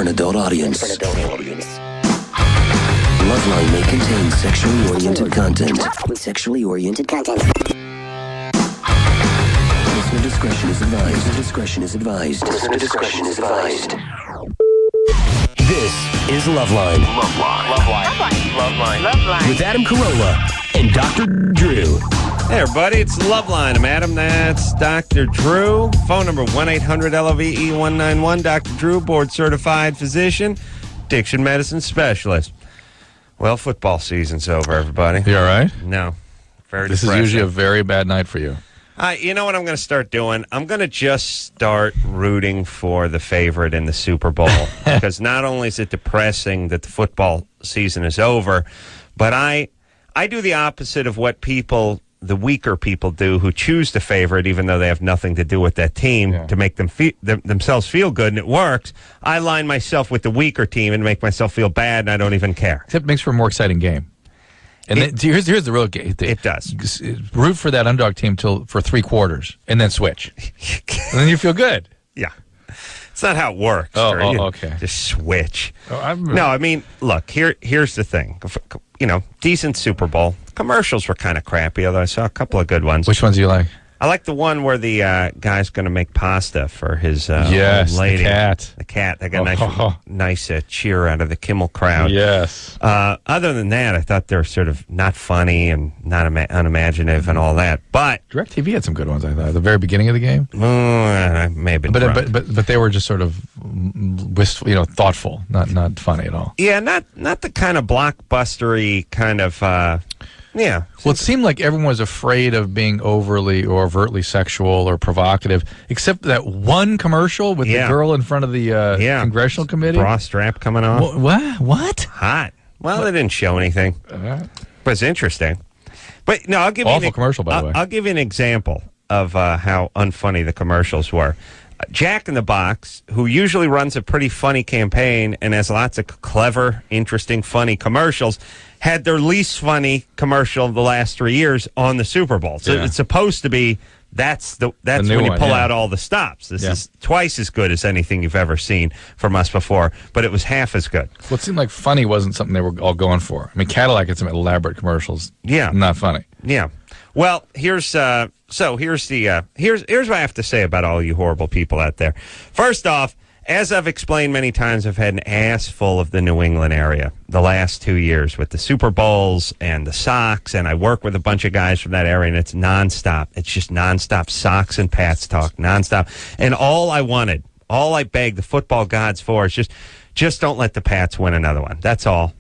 an adult audience. Loveline may contain sexually oriented content. Listener discretion is advised. This is Loveline. Loveline. With Adam Carolla and Dr. Drew. Hey, everybody, it's Loveline. I'm Adam. That's Dr. Drew. Phone number 1-800-LOVE-191. Dr. Drew, board-certified physician, addiction medicine specialist. Well, football season's over, everybody. You all right? No. Very This depressing. is usually a very bad night for you. You know what I'm going to start doing? I'm going to just start rooting for the favorite in the Super Bowl. Because not only is it depressing that the football season is over, but I do the opposite of what the weaker people do, who choose the favorite even though they have nothing to do with that team to make them themselves feel good, and it works. I line myself with the weaker team and make myself feel bad, and I don't even care. Except it makes for a more exciting game. And here's the real game. It does. Root for that underdog team for 3 quarters, and then switch. And then you feel good. Yeah. It's not how it works. Okay. Just switch. No, I mean, look, here's the thing. Decent Super Bowl. Commercials were kind of crappy, although I saw a couple of good ones. Which ones do you like? I like the one where the guy's going to make pasta for his yes, old lady. the cat. The cat. They got a nice cheer out of the Kimmel crowd. Yes. Other than that, I thought they were sort of not funny and not unimaginative and all that. But DirecTV had some good ones, I thought, at the very beginning of the game. Maybe. But they were just sort of wistful, thoughtful, not funny at all. Yeah, not the kind of blockbustery kind of. Yeah. Well, it seemed like everyone was afraid of being overly or overtly sexual or provocative, except that one commercial with the girl in front of the congressional committee. Bra strap coming off. What? Hot. Well, they didn't show anything. But it's interesting. But no, I'll give awful commercial, by the way. I'll give you an example of how unfunny the commercials were. Jack in the Box, who usually runs a pretty funny campaign and has lots of clever, interesting, funny commercials, had their least funny commercial the last 3 years on the Super Bowl. So it's supposed to be that's when you pull out all the stops. This is twice as good as anything you've ever seen from us before, but it was half as good. Well, it seemed like funny wasn't something they were all going for. I mean, Cadillac had some elaborate commercials. Yeah, not funny. Yeah. Well, here's what I have to say about all you horrible people out there. First off, as I've explained many times, I've had an ass full of the New England area the last 2 years with the Super Bowls and the Sox, and I work with a bunch of guys from that area, and it's nonstop. It's just nonstop Sox and Pats talk, nonstop. And all I beg the football gods for is just don't let the Pats win another one. That's all.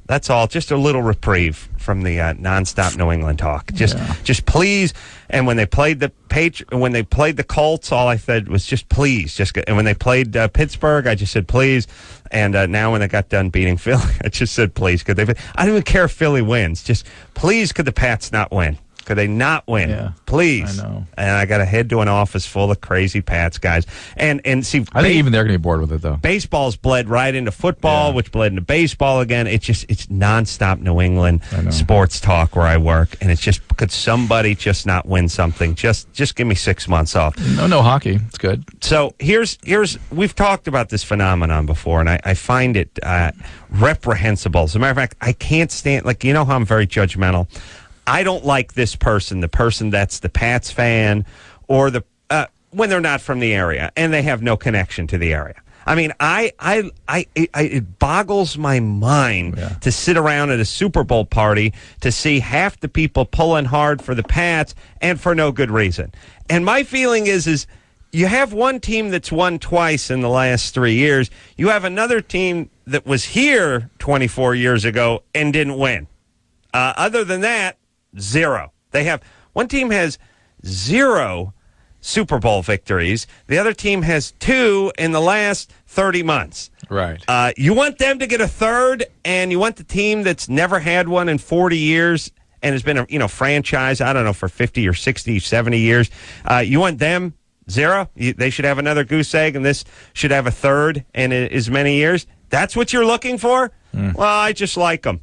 Just a little reprieve from the nonstop New England talk. Just please. And when they played the Colts, all I said was just please. And when they played Pittsburgh, I just said please. And now when they got done beating Philly, I just said please. I don't even care if Philly wins. Just please, could the Pats not win? Could they not win? Yeah, please. I know. And I got to head to an office full of crazy Pats guys. And see, I think even they're going to be bored with it, though. Baseball's bled right into football, which bled into baseball again. It's nonstop New England sports talk where I work, and it's just, could somebody just not win something? Just give me 6 months off. No hockey. It's good. So here's we've talked about this phenomenon before, and I find it reprehensible. As a matter of fact, I can't stand, how I'm very judgmental. I don't like this person, the person that's the Pats fan, or when they're not from the area and they have no connection to the area. I mean, it boggles my mind to sit around at a Super Bowl party to see half the people pulling hard for the Pats and for no good reason. And my feeling is you have one team that's won twice in the last 3 years. You have another team that was here 24 years ago and didn't win. Other than that, zero. One team has 0 Super Bowl victories. The other team has 2 in the last 30 months. Right. You want them to get a third, and you want the team that's never had one in 40 years and has been a franchise, I don't know, for 50 or 60, 70 years. You want them 0? They should have another goose egg, and this should have a third in as many years. That's what you're looking for? Well, I just like them.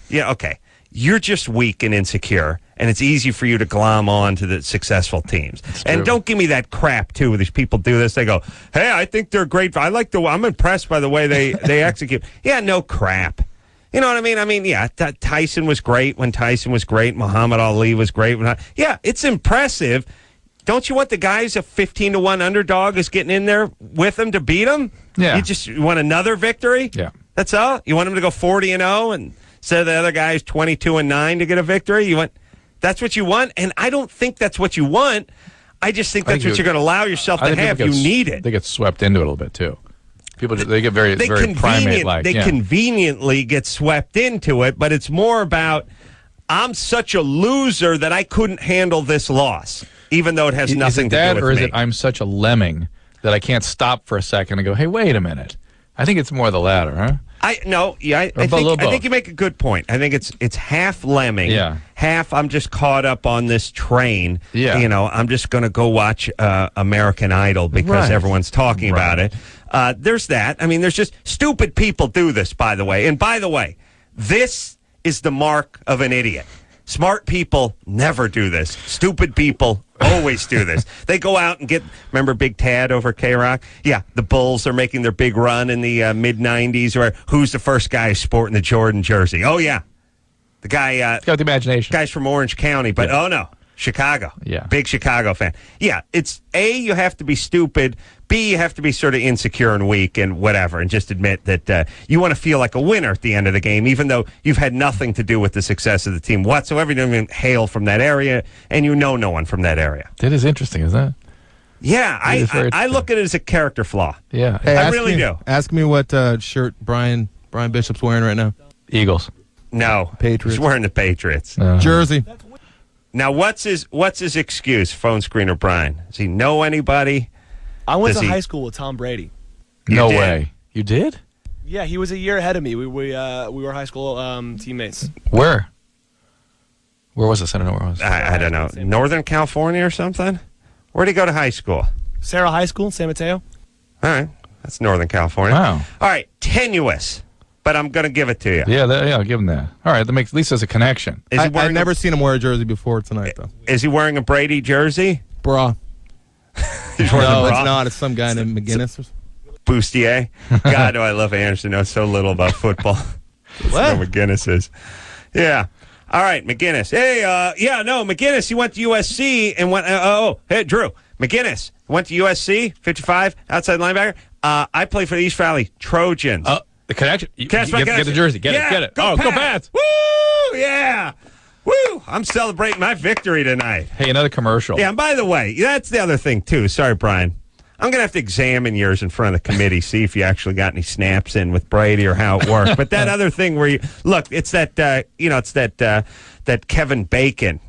Yeah, okay. You're just weak and insecure, and it's easy for you to glom on to the successful teams. And don't give me that crap, too. These people do this. They go, hey, I think they're great. I'm impressed by the way they execute. Yeah, no crap. You know what I mean? I mean, yeah, Tyson was great when Tyson was great. Muhammad Ali was great. Yeah, it's impressive. Don't you want the guys, a 15-1 underdog is getting in there with them to beat them? Yeah. You want another victory? Yeah. That's all? You want them to go 40-0 and instead of the other guys 22-9 to get a victory? That's what you want? And I don't think that's what you want. I just think that's what you're going to allow yourself to have. You need it. They get swept into it a little bit, too. People, they get very primate-like. They conveniently get swept into it, but it's more about, I'm such a loser that I couldn't handle this loss, even though it has nothing to do with me. Or is it I'm such a lemming that I can't stop for a second and go, hey, wait a minute. I think it's more the latter, huh? I think you make a good point. I think it's half lemming, half I'm just caught up on this train. Yeah. I'm just going to go watch American Idol because everyone's talking about it. There's that. I mean, there's just stupid people do this, by the way. And by the way, this is the mark of an idiot. Smart people never do this. Stupid people always do this. They go out and remember Big Tad over K-Rock? Yeah, the Bulls are making their big run in the mid-'90s. Or who's the first guy sporting the Jordan jersey? Oh, yeah. The guy... He's got the imagination. Guy's from Orange County, but oh, no. Chicago. Yeah. Big Chicago fan. Yeah, it's A, you have to be stupid. B, you have to be sort of insecure and weak and whatever, and just admit that you want to feel like a winner at the end of the game, even though you've had nothing to do with the success of the team whatsoever. You don't even hail from that area, and you know no one from that area. That is interesting, isn't it? Yeah, I look at it as a character flaw. Yeah. Hey, I really do. Ask me what shirt Brian Bishop's wearing right now. Eagles. No. Patriots. He's wearing the Patriots. Jersey. Now, what's his excuse, phone screener Brian? Does he know anybody? I went to high school with Tom Brady. No way. You did? Yeah, he was a year ahead of me. We were high school teammates. Where? Where was this? I don't know where it was. I don't know. Northern California or something? Where'd he go to high school? Sarah High School, San Mateo. All right. That's Northern California. Wow. All right. Tenuous. But I'm going to give it to you. Yeah, I'll give him that. All right, that makes at least there's a connection. I've never seen him wear a jersey before tonight, though. Is he wearing a Brady jersey? Bra. He's wearing a bra? It's not. It's some guy named McGinnis. Bustier. God, do I love Anderson. Knows so little about football. What? McGinnis is. Yeah. All right, McGinnis. Hey, McGinnis, he went to USC and went, hey, Drew. McGinnis went to USC, 55, outside linebacker. I play for the East Valley Trojans. The connection. Get the jersey. Get it. Go Pats. Woo! Yeah. Woo! I'm celebrating my victory tonight. Hey, another commercial. Yeah, and by the way, that's the other thing, too. Sorry, Brian. I'm going to have to examine yours in front of the committee, see if you actually got any snaps in with Brady or how it worked. But that other thing where it's that, that Kevin Bacon,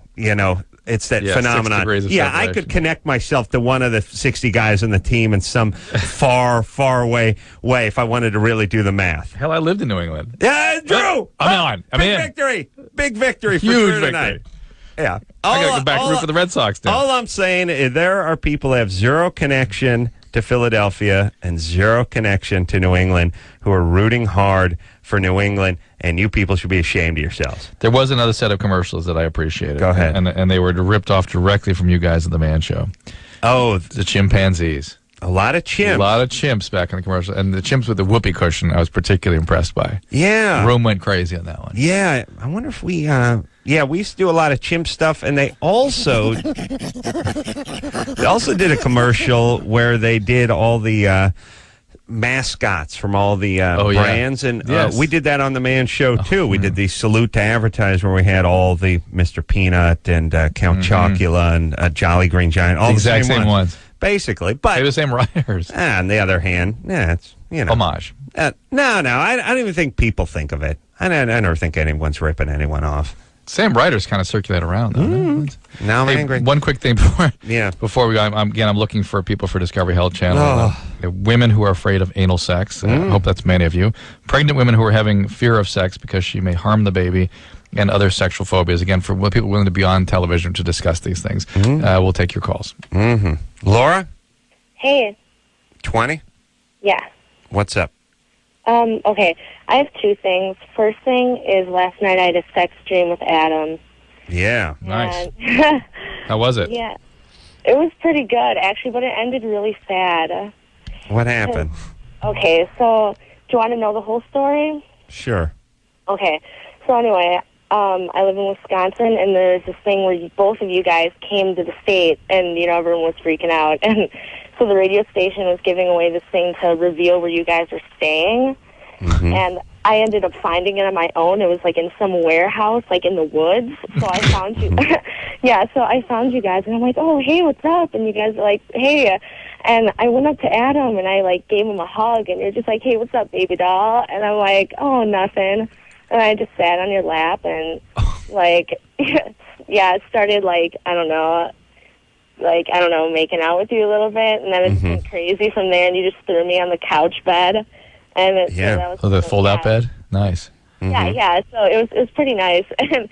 it's that phenomenon. Yeah, I could connect myself to one of the 60 guys on the team in some far, far away way if I wanted to really do the math. Hell, I lived in New England. Yeah, Drew! I'm in. Big victory for Huge Drew tonight. Yeah. I got to go back and root for the Red Sox now. All I'm saying is there are people that have zero connection to Philadelphia and zero connection to New England who are rooting hard for New England, and you people should be ashamed of yourselves. There was another set of commercials that I appreciated. Go ahead. And they were ripped off directly from you guys at the Man Show. Oh. The chimpanzees. A lot of chimps. A lot of chimps back in the commercial. And the chimps with the whoopee cushion I was particularly impressed by. Yeah. The room went crazy on that one. Yeah. I wonder if we we used to do a lot of chimp stuff, and they also did a commercial where they did all the mascots from all the brands, and we did that on the Man Show too. We did the Salute to Advertise where we had all the Mr. Peanut and Count Chocula and Jolly Green Giant, all the exact same ones. Basically, but they're the same writers. On the other hand, it's homage. No, I don't even think people think of it. I never think anyone's ripping anyone off. Same writers kind of circulate around, though. Now I'm angry. One quick thing before we go. I'm looking for people for Discovery Health Channel. Women who are afraid of anal sex. I hope that's many of you. Pregnant women who are having fear of sex because she may harm the baby, and other sexual phobias. Again, for people willing to be on television to discuss these things. We'll take your calls. Laura? Hey. 20? Yeah. What's up? Okay. I have two things. First thing is last night I had a sex dream with Adam. Yeah. Nice. And How was it? yeah, it was pretty good actually, but it ended really sad. What happened? Okay, so do you want to know the whole story? Sure. Okay, so anyway, I live in Wisconsin, and there's this thing where both of you guys came to the state, and, everyone was freaking out. And so the radio station was giving away this thing to reveal where you guys are staying. Mm-hmm. And I ended up finding it on my own. It was, in some warehouse, in the woods. So I found you. Yeah, so I found you guys, and I'm like, oh, hey, what's up? And you guys are like, hey. And I went up to Adam, and I, gave him a hug, and you're just like, hey, what's up, baby doll? And I'm like, oh, nothing. And I just sat on your lap and, it started, making out with you a little bit. And then it just went crazy from there, and you just threw me on the couch bed. And The fold-out bed? Nice. Yeah. So it was pretty nice. And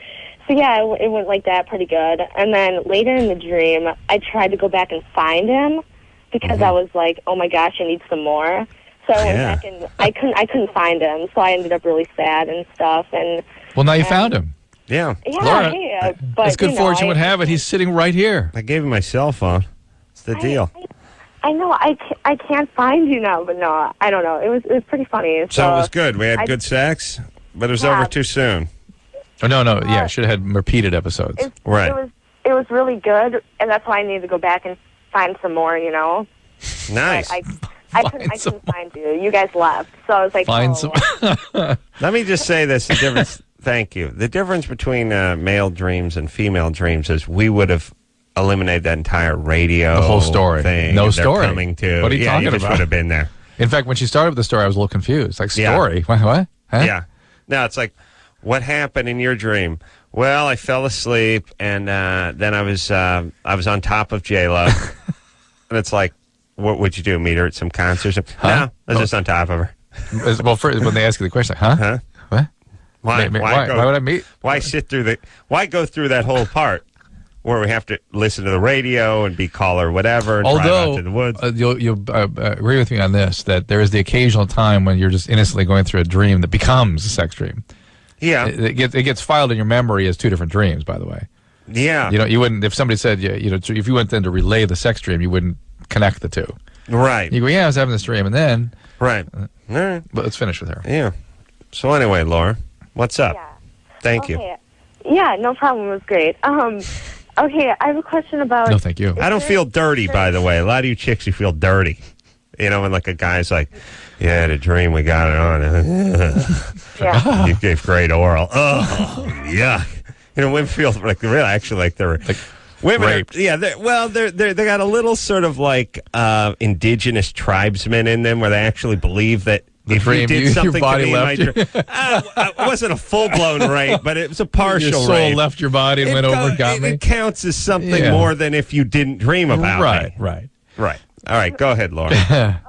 so, it went like that pretty good. And then later in the dream, I tried to go back and find him because I was like, oh, my gosh, I need some more. So I went back and I couldn't find him, so I ended up really sad and stuff. And well, now you found him. Yeah. Laura, but it's good fortune would have it. He's sitting right here. I gave him my cell phone. It's the deal. I know. I can't find you now, but no, I don't know. It was pretty funny. So it was good. We had good sex, but it was over too soon. Oh no. Yeah, should have had repeated episodes. Right. It was really good, and that's why I needed to go back and find some more. Nice. But I couldn't find you. You guys left, so I was like, find some. Let me just say this: the difference. Thank you. The difference between male dreams and female dreams is we would have eliminated that entire radio, the whole story, thing. No They're story. Coming to. What are you talking you just about? would have been there. In fact, when she started with the story, I was a little confused. Story? What? Huh? Yeah. No, it's like, what happened in your dream? Well, I fell asleep, and then I was on top of J-Lo, and it's like, what would you do? Meet her at some concert? Huh? No, I was just on top of her. Well, first, when they ask you the question, huh? What? Why would I meet? Why sit through why go through that whole part where we have to listen to the radio and be caller whatever and drive out to the woods? You'll agree with me on this, that there is the occasional time when you're just innocently going through a dream that becomes a sex dream. Yeah. It gets filed in your memory as two different dreams, by the way. Yeah. You wouldn't, if somebody said, if you went then to relay the sex dream, you wouldn't connect the two. Right. You go, yeah, I was having this dream, and then. Right. All right. But let's finish with her. Yeah. So anyway, Laura, what's up? Yeah. Thank you. Yeah, no problem. It was great. Okay, I have a question about... No, thank you. I don't feel dirty, by the way. A lot of you chicks, you feel dirty. When a guy's like, yeah, I had a dream, we got it on. Yeah. You gave great oral. Oh, yuck. Women feel really actually like they're... Women raped. They got a little sort of indigenous tribesmen in them where they actually believe that if you did something your body to me left in my dream, it wasn't a full-blown rape, but it was a partial your soul rape. left your body and went over and got me. It counts as something more than if you didn't dream about me. Right. All right, go ahead, Laura.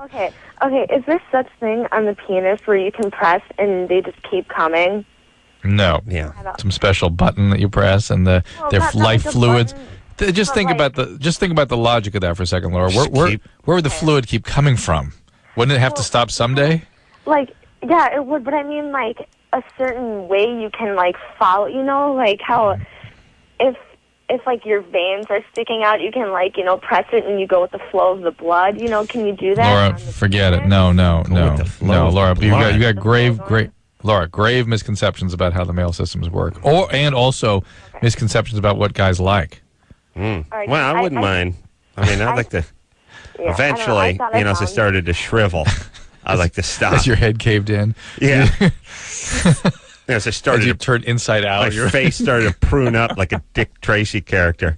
Okay, is there such thing on the penis where you can press and they just keep coming? No. Yeah. Some special button that you press, and their not life like a fluids. button, Just think about the logic of that for a second, Laura. Where would the fluid keep coming from? Wouldn't it have to stop someday? Yeah, it would, but I mean, a certain way you can, follow, how if your veins are sticking out, you can, press it and you go with the flow of the blood, can you do that? Laura, forget it. No, Laura, you got grave misconceptions about how the male systems work, and also misconceptions about what guys like. Right, Well, I wouldn't mind. I mean, I'd like to... Yeah, Eventually, as I started to shrivel, I'd like to stop. As your head caved in. Yeah. As I started As you to turned inside out. my face started to prune up like a Dick Tracy character.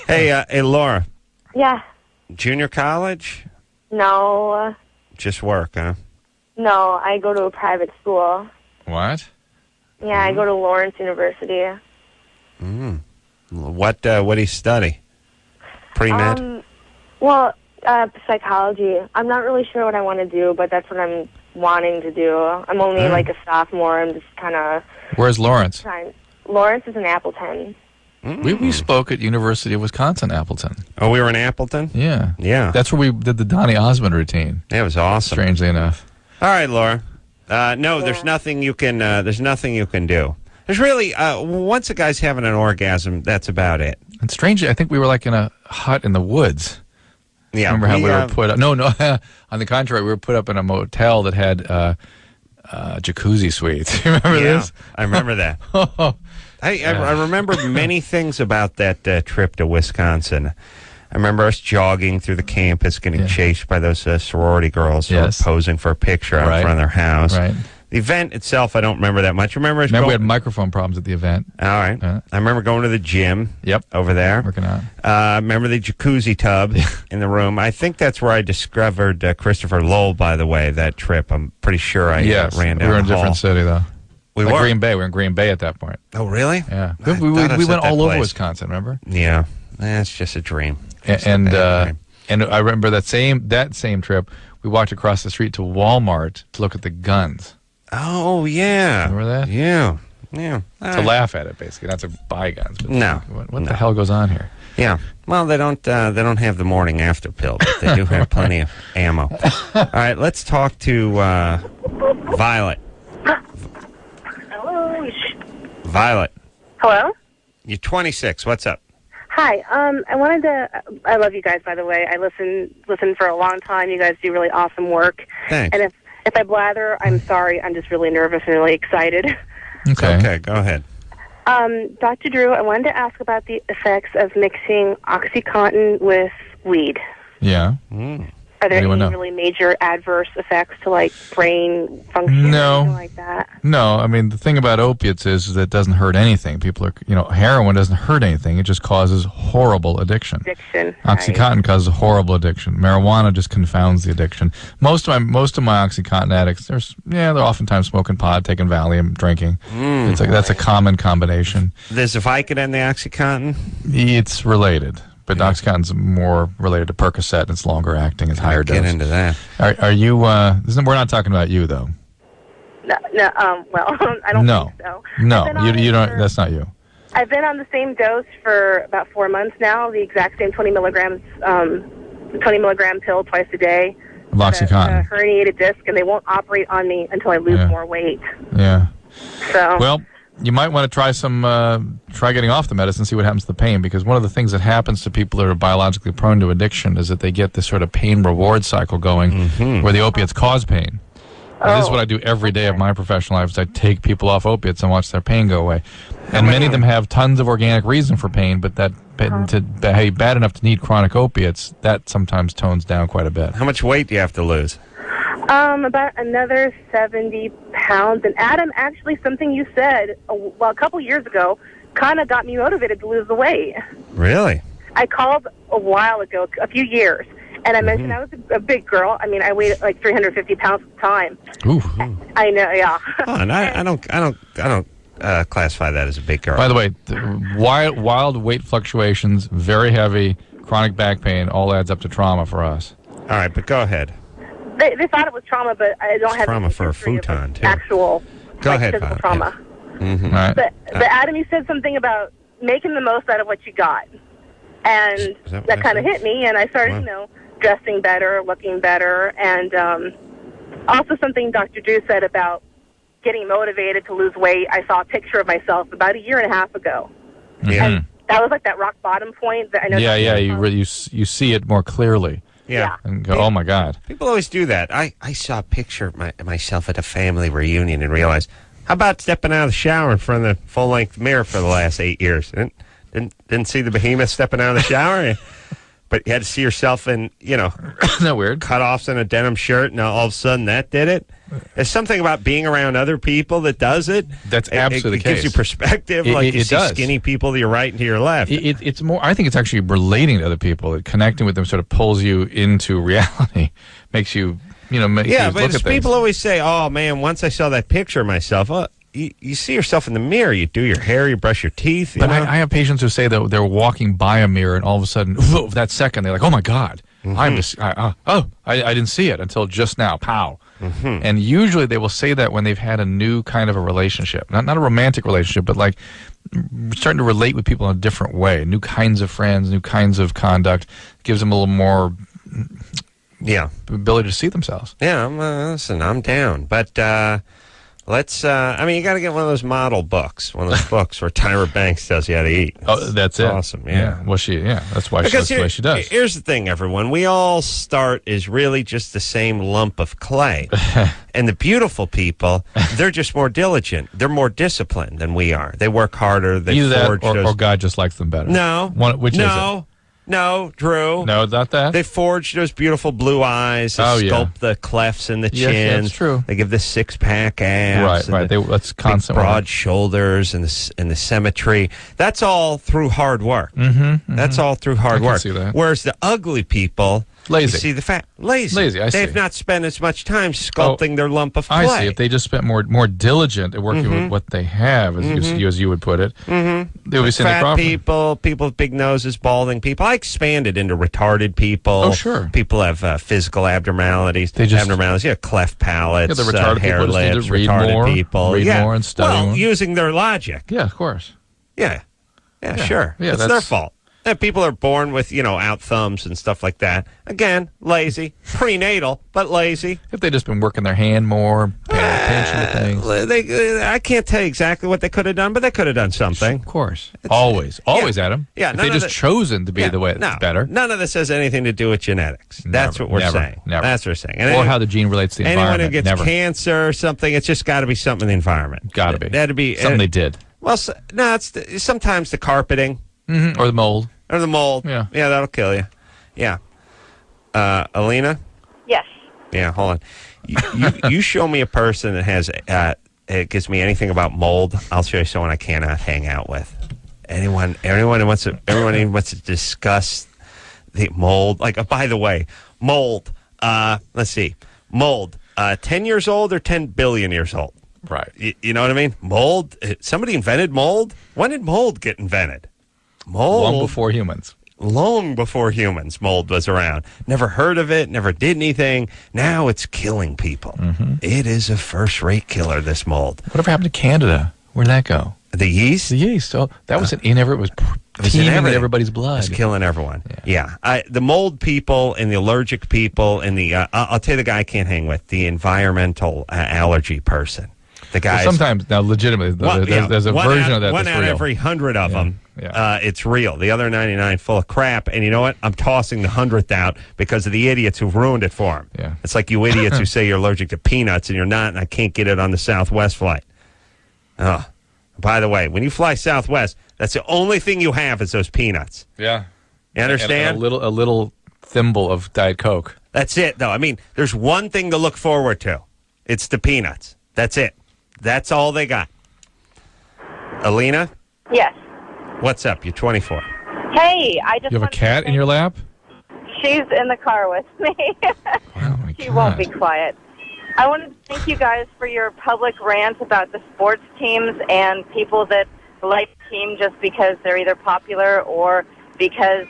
Hey, Laura. Yeah. Junior college? No. Just work, huh? No, I go to a private school. What? Yeah, I go to Lawrence University. What do you study? Pre-med? Psychology. I'm not really sure what I want to do, but that's what I'm wanting to do. I'm only a sophomore. I'm just kind of... Where's Lawrence? Lawrence is in Appleton. We spoke at University of Wisconsin, Appleton. Oh, we were in Appleton? Yeah. Yeah. That's where we did the Donny Osmond routine. That was awesome. Strangely enough. All right, Laura. No, there's nothing you can do. There's really once a guy's having an orgasm, that's about it. And strangely, I think we were like in a hut in the woods. Yeah, Remember how we were put up? No. On the contrary, we were put up in a motel that had jacuzzi suites. You remember this? I remember that. I remember many things about that trip to Wisconsin. I remember us jogging through the campus, getting chased by those sorority girls who were posing for a picture out in front of their house. Right. The event itself, I don't remember that much. Remember we had microphone problems at the event. All right. I remember going to the gym. Yep. Over there. Working out. I remember the jacuzzi tub in the room. I think that's where I discovered Christopher Lowell, by the way, that trip. I'm pretty sure I ran down we were in the a different city, though. We were? Green Bay. We were in Green Bay at that point. Oh, really? Yeah. We went all over Wisconsin, remember? Yeah. It's just a dream. And I remember that same trip, we walked across the street to Walmart to look at the guns. Oh, yeah. Remember that? Yeah. To laugh at it, basically, not to buy guns. But no. What the hell goes on here? Yeah. Well, they don't have the morning after pill, but they do have plenty of ammo. All right, let's talk to Violet. Hello. Violet. Hello? You're 26. What's up? Hi. I love you guys, by the way. I listen for a long time. You guys do really awesome work. Thanks. And if I blather, I'm sorry. I'm just really nervous and really excited. Okay, go ahead. Dr. Drew, I wanted to ask about the effects of mixing OxyContin with weed. Yeah. Are there any really major adverse effects to, like, brain function or anything like that? No. I mean, the thing about opiates is that it doesn't hurt anything. People are, heroin doesn't hurt anything. It just causes horrible addiction. OxyContin causes horrible addiction. Marijuana just confounds the addiction. Most of my OxyContin addicts, they're oftentimes smoking pot, taking Valium, drinking. That's a common combination. There's the Vicodin and the OxyContin? It's related. But OxyContin's more related to Percocet, and it's longer acting, it's higher dose. Get into that. Are you? We're not talking about you, though. No. Well, I don't think so. No, you don't. That's not you. I've been on the same dose for about 4 months now. The exact same 20 milligram pill twice a day. Of OxyContin. A herniated disc, and they won't operate on me until I lose more weight. Yeah. So. Well, you might want to try getting off the medicine, see what happens to the pain, because one of the things that happens to people that are biologically prone to addiction is that they get this sort of pain-reward cycle going where the opiates cause pain. And this is what I do every day of my professional life, is I take people off opiates and watch their pain go away. And many of them have tons of organic reason for pain, but to be bad enough to need chronic opiates, that sometimes tones down quite a bit. How much weight do you have to lose? About another 70 pounds. And Adam, actually, something you said a couple years ago kind of got me motivated to lose the weight. Really? I called a while ago, a few years, and I mentioned I was a big girl. I mean, I weighed like 350 pounds at the time. Ooh. I know, yeah. Oh, and I don't classify that as a big girl. By the way, wild weight fluctuations, very heavy, chronic back pain, all adds up to trauma for us. All right, but go ahead. They thought it was trauma, but I don't have trauma for a futon, too. Actual physical Bob. trauma. Yeah. All right. But Adam, you said something about making the most out of what you got. And that kind of hit me, and I started, dressing better, looking better, and also something Dr. Drew said about getting motivated to lose weight. I saw a picture of myself about 1.5 years ago. Yeah. And that was like that rock bottom point that I know. Yeah, you see it more clearly. Yeah. And go, oh, my God. People always do that. I saw a picture of myself at a family reunion and realized, how about stepping out of the shower in front of the full-length mirror for the last 8 years? Didn't see the behemoth stepping out of the shower? But you had to see yourself in, Isn't that weird? cutoffs and a denim shirt, and all of a sudden that did it. There's something about being around other people that does it. That's absolutely the case. It gives you perspective. You see does. Skinny people to your right and to your left. It's more. I think it's actually relating to other people. Connecting with them sort of pulls you into reality, makes you, makes you look at things. People always say, "Oh man, once I saw that picture of myself." You see yourself in the mirror. You do your hair. You brush your teeth. But I have patients who say that they're walking by a mirror and all of a sudden, that second, they're like, "Oh my God, I'm just, I didn't see it until just now." Pow. And usually they will say that when they've had a new kind of a relationship, not a romantic relationship, but like starting to relate with people in a different way, new kinds of friends, new kinds of conduct, gives them a little more ability to see themselves. Yeah, listen, I'm down. But Let's, you got to get one of those model books, one of those books where Tyra Banks tells you how to eat. That's it. Awesome, yeah. Well, that's why Because that's the way she does. Here's the thing, everyone. We all start as really just the same lump of clay. And the beautiful people, they're just more diligent. They're more disciplined than we are. They work harder. They Either forge that or God just likes them better. No. Which is it? No, Drew. No, not that. They forge those beautiful blue eyes. They sculpt the clefts in the chin. Yes, that's true. They give the six-pack abs. Right. That's constant broad shoulders and the symmetry. That's all through hard work. That's all through hard work. See that. Whereas the ugly people, lazy. You see the fat lazy. I see. They've not spent as much time sculpting their lump of clay. I see. If they just spent more diligent at working with what they have, as you would put it, they would be Cindy fat Crawford. people with big noses, balding people. I expanded into retarded people. Oh, sure. People have physical abnormalities. Cleft palates, the retarded hair people just need lips, to read retarded more, people. read more and study more. Using their logic. Yeah, of course. Yeah, sure. Yeah, it's their fault. People are born with, out thumbs and stuff like that. Again, lazy. Prenatal, but lazy. If they'd just been working their hand more, paying attention to things. I can't tell you exactly what they could have done, but they could have done something. Of course. Always, Adam. Yeah, if they just chosen to be the way it's better. None of this has anything to do with genetics. That's what we're saying. Never. That's what we're saying. Or how the gene relates to the anyone environment. who gets cancer or something, it's just got to be something in the environment. Got to be. That'd be something they did. Well, it's sometimes the carpeting. Or the mold. Or the mold. Yeah, that'll kill you. Yeah. Alina? Yes. Yeah, hold on. You show me a person that has, it gives me anything about mold, I'll show you someone I cannot hang out with. Everyone who wants to discuss the mold. Like, by the way, mold, let's see. Mold, 10 years old or 10 billion years old? Right. You know what I mean? Mold, somebody invented mold? When did mold get invented? Mold. Long before humans, mold was around. Never heard of it, never did anything. Now it's killing people. It is a first-rate killer, this mold. Whatever happened to Canada? Where'd that go? The yeast? The yeast. Oh, that was in everybody's blood. It's killing everyone. Yeah. The mold people and the allergic people and I'll tell you the guy I can't hang with, the environmental allergy person. The guys. Well, sometimes, now legitimately, there's a version of that one that's out real. Every 100 of them, it's real. The other 99 full of crap. And you know what? I'm tossing the 100th out because of the idiots who've ruined it for him. Yeah. It's like you idiots who say you're allergic to peanuts and you're not, and I can't get it on the Southwest flight. Oh, by the way, when you fly Southwest, that's the only thing you have is those peanuts. Yeah. You understand? And a little thimble of Diet Coke. That's it, though. I mean, there's one thing to look forward to. It's the peanuts. That's it. That's all they got. Alina? Yes. What's up? You're 24. Hey, I just You have a cat in your lap? She's in the car with me. Oh, my She God. won't be quiet. I wanted to thank you guys for your public rant about the sports teams and people that like the team just because they're either popular or because,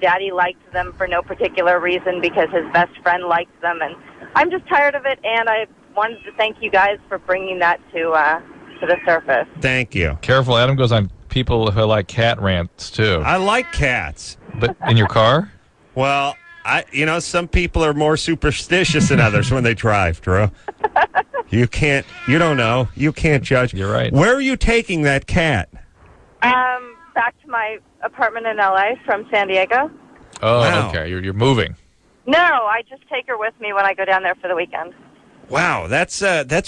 Daddy liked them for no particular reason because his best friend liked them. And I'm just tired of it, and I wanted to thank you guys for bringing that to the surface. Thank you. Careful, Adam goes on people who like cat rants, too. I like cats. But in your car? Well, some people are more superstitious than others when they drive, Drew. You don't know. You can't judge. You're right. Where are you taking that cat? Back to my apartment in L.A. from San Diego. Oh, Wow. okay. You're moving. No, I just take her with me when I go down there for the weekend. Wow, that's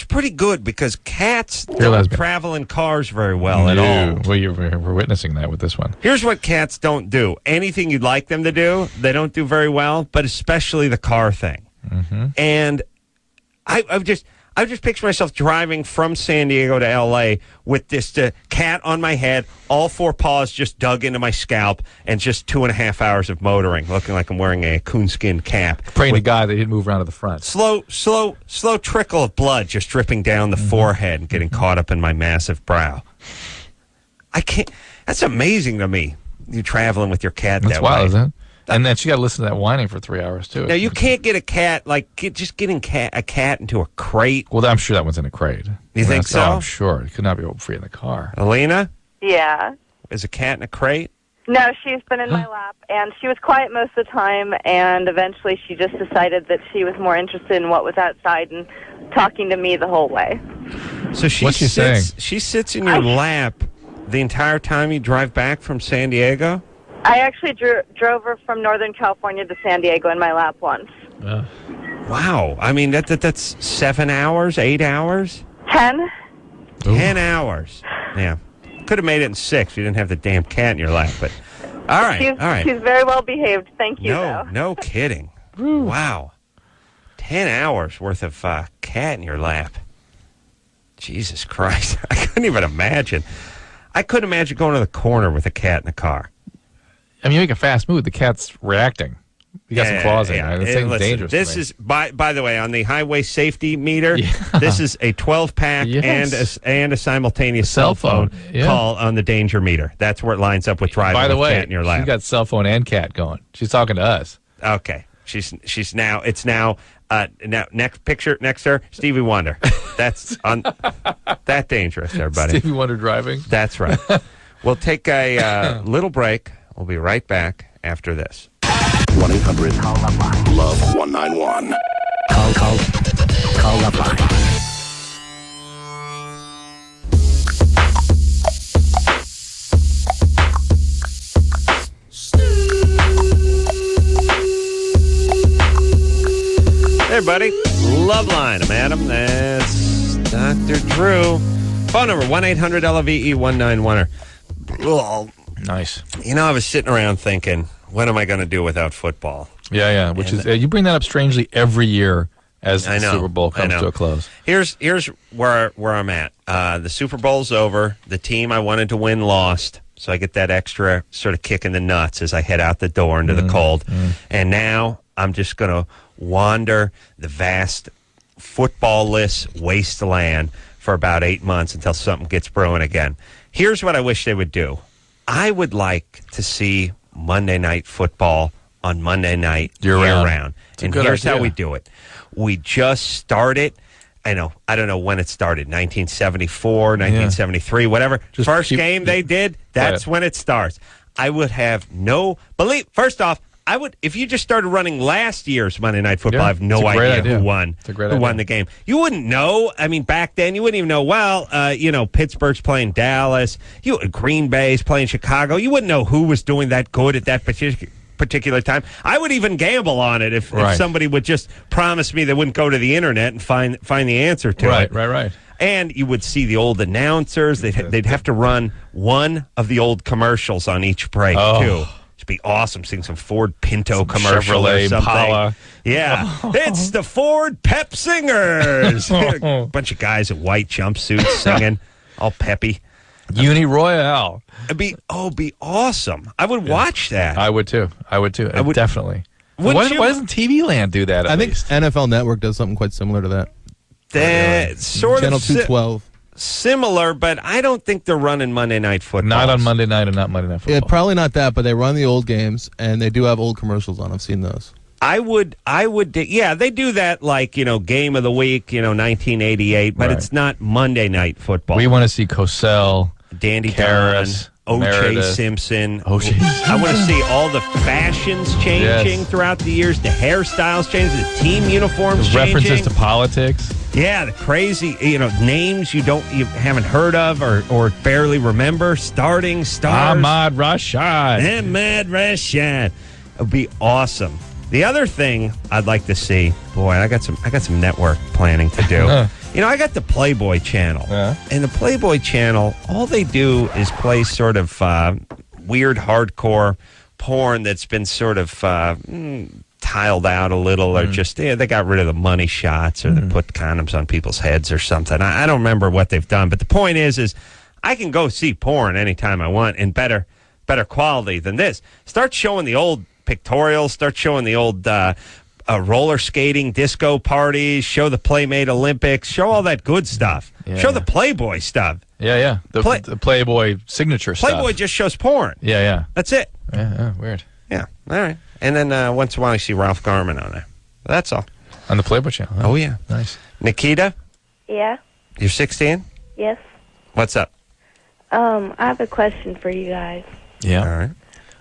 pretty good because cats don't lesbian. travel in cars very well at all. Well, we're witnessing that with this one. Here's what cats don't do. Anything you'd like them to do, they don't do very well, but especially the car thing. And I've just pictured myself driving from San Diego to L.A. with this cat on my head, all four paws just dug into my scalp, and just 2.5 hours of motoring, looking like I'm wearing a coonskin cap. Praying to God they didn't move around to the front. Slow trickle of blood just dripping down the forehead and getting caught up in my massive brow. I can't. That's amazing to me. You traveling with your cat That's that wild, way. isn't it? And then she got to listen to that whining for 3 hours, too. Now, you can't get a cat, getting a cat into a crate. Well, I'm sure that one's in a crate. You think so? Oh, I'm sure. It could not be free in the car. Alina? Yeah. Is a cat in a crate? No, she's been in my lap, and she was quiet most of the time, and eventually she just decided that she was more interested in what was outside and talking to me the whole way. So What's she saying? She sits in your lap the entire time you drive back from San Diego? I actually drove her from Northern California to San Diego in my lap once. Wow. I mean, that's 7 hours, 8 hours? 10? 10 hours. Yeah. Could have made it in 6 if you didn't have the damn cat in your lap. But all right. She's very well behaved. Thank you, though. No kidding. Wow. 10 hours worth of cat in your lap. Jesus Christ. I couldn't even imagine. I couldn't imagine going to the corner with a cat in the car. I mean, you make a fast move, the cat's reacting. You got some claws in it. It's dangerous. This is, by the way, on the highway safety meter, this is a 12-pack and a simultaneous cell phone call on the danger meter. That's where it lines up with driving By the way, cat in your lap. she's got cell phone and cat going. She's talking to us. Okay. She's now, it's now next picture next to her, Stevie Wonder. That's that dangerous, everybody. Stevie Wonder driving. That's right. We'll take a little break. We'll be right back after this. 1-800-LOVE-191. Call Loveline. Hey, buddy. Loveline. I'm Adam. That's Dr. Drew. Phone number, 1-800-LOVE-191. Nice. You know, I was sitting around thinking, what am I going to do without football? Yeah. Which is you bring that up strangely every year as the Super Bowl comes to a close. Here's where I'm at. The Super Bowl's over. The team I wanted to win lost. So I get that extra sort of kick in the nuts as I head out the door into the cold. And now I'm just going to wander the vast football-less wasteland for about 8 months until something gets brewing again. Here's what I wish they would do. I would like to see Monday Night Football on Monday night year-round. And here's how we do it. We just start it. I don't know when it started, 1974, 1973, whatever. First game they did, that's when it starts. I would have first off, if you just started running last year's Monday Night Football, I have no idea who won the game. You wouldn't know. I mean, back then, you wouldn't even know, Pittsburgh's playing Dallas. Green Bay's playing Chicago. You wouldn't know who was doing that good at that particular time. I would even gamble on it if somebody would just promise me they wouldn't go to the internet and find the answer to it. Right. And you would see the old announcers. They'd have to run one of the old commercials on each break, too. Be awesome seeing some Ford Pinto commercial Chevrolet, or something. Impala. Yeah. It's the Ford Pep Singers. A bunch of guys in white jumpsuits singing, all peppy. Uni Royale. It'd be awesome. I would watch that. I would too. Definitely. Why doesn't TV Land do that? I think NFL Network does something quite similar to that. That sort Channel of 212. Similar, but I don't think they're running Monday Night Football. Not on Monday night and not Monday Night Football. Yeah, probably not that, but they run the old games, and they do have old commercials on. I've seen those. I would, they do that like, Game of the Week, 1988, but it's not Monday Night Football. We want to see Cosell, Dandy Karras, O.J. Meredith. Simpson. O.J. I want to see all the fashions changing throughout the years, the hairstyles changing, the team uniforms changing. References to politics. Yeah, the crazy, names you haven't heard of or barely remember. Starting stars. Ahmad Rashad. It would be awesome. The other thing I'd like to see, boy, I got some network planning to do. I got the Playboy channel. And the Playboy channel, all they do is play sort of weird hardcore porn that's been sort of tiled out a little, or just they got rid of the money shots, or they put condoms on people's heads or something. I don't remember what they've done, but the point is I can go see porn anytime I want in better quality than this. Start showing the old pictorials, start showing the old roller skating disco parties, show the Playmate Olympics, show all that good stuff. Show the Playboy stuff. Yeah. The Playboy signature stuff. Playboy just shows porn. Yeah. That's it. Yeah, weird. Yeah, all right. And then once in a while I see Ralph Garman on there. That's all. On the Playboy channel. Oh, yeah. Nice. Nikita? Yeah. You're 16? Yes. What's up? I have a question for you guys. Yeah.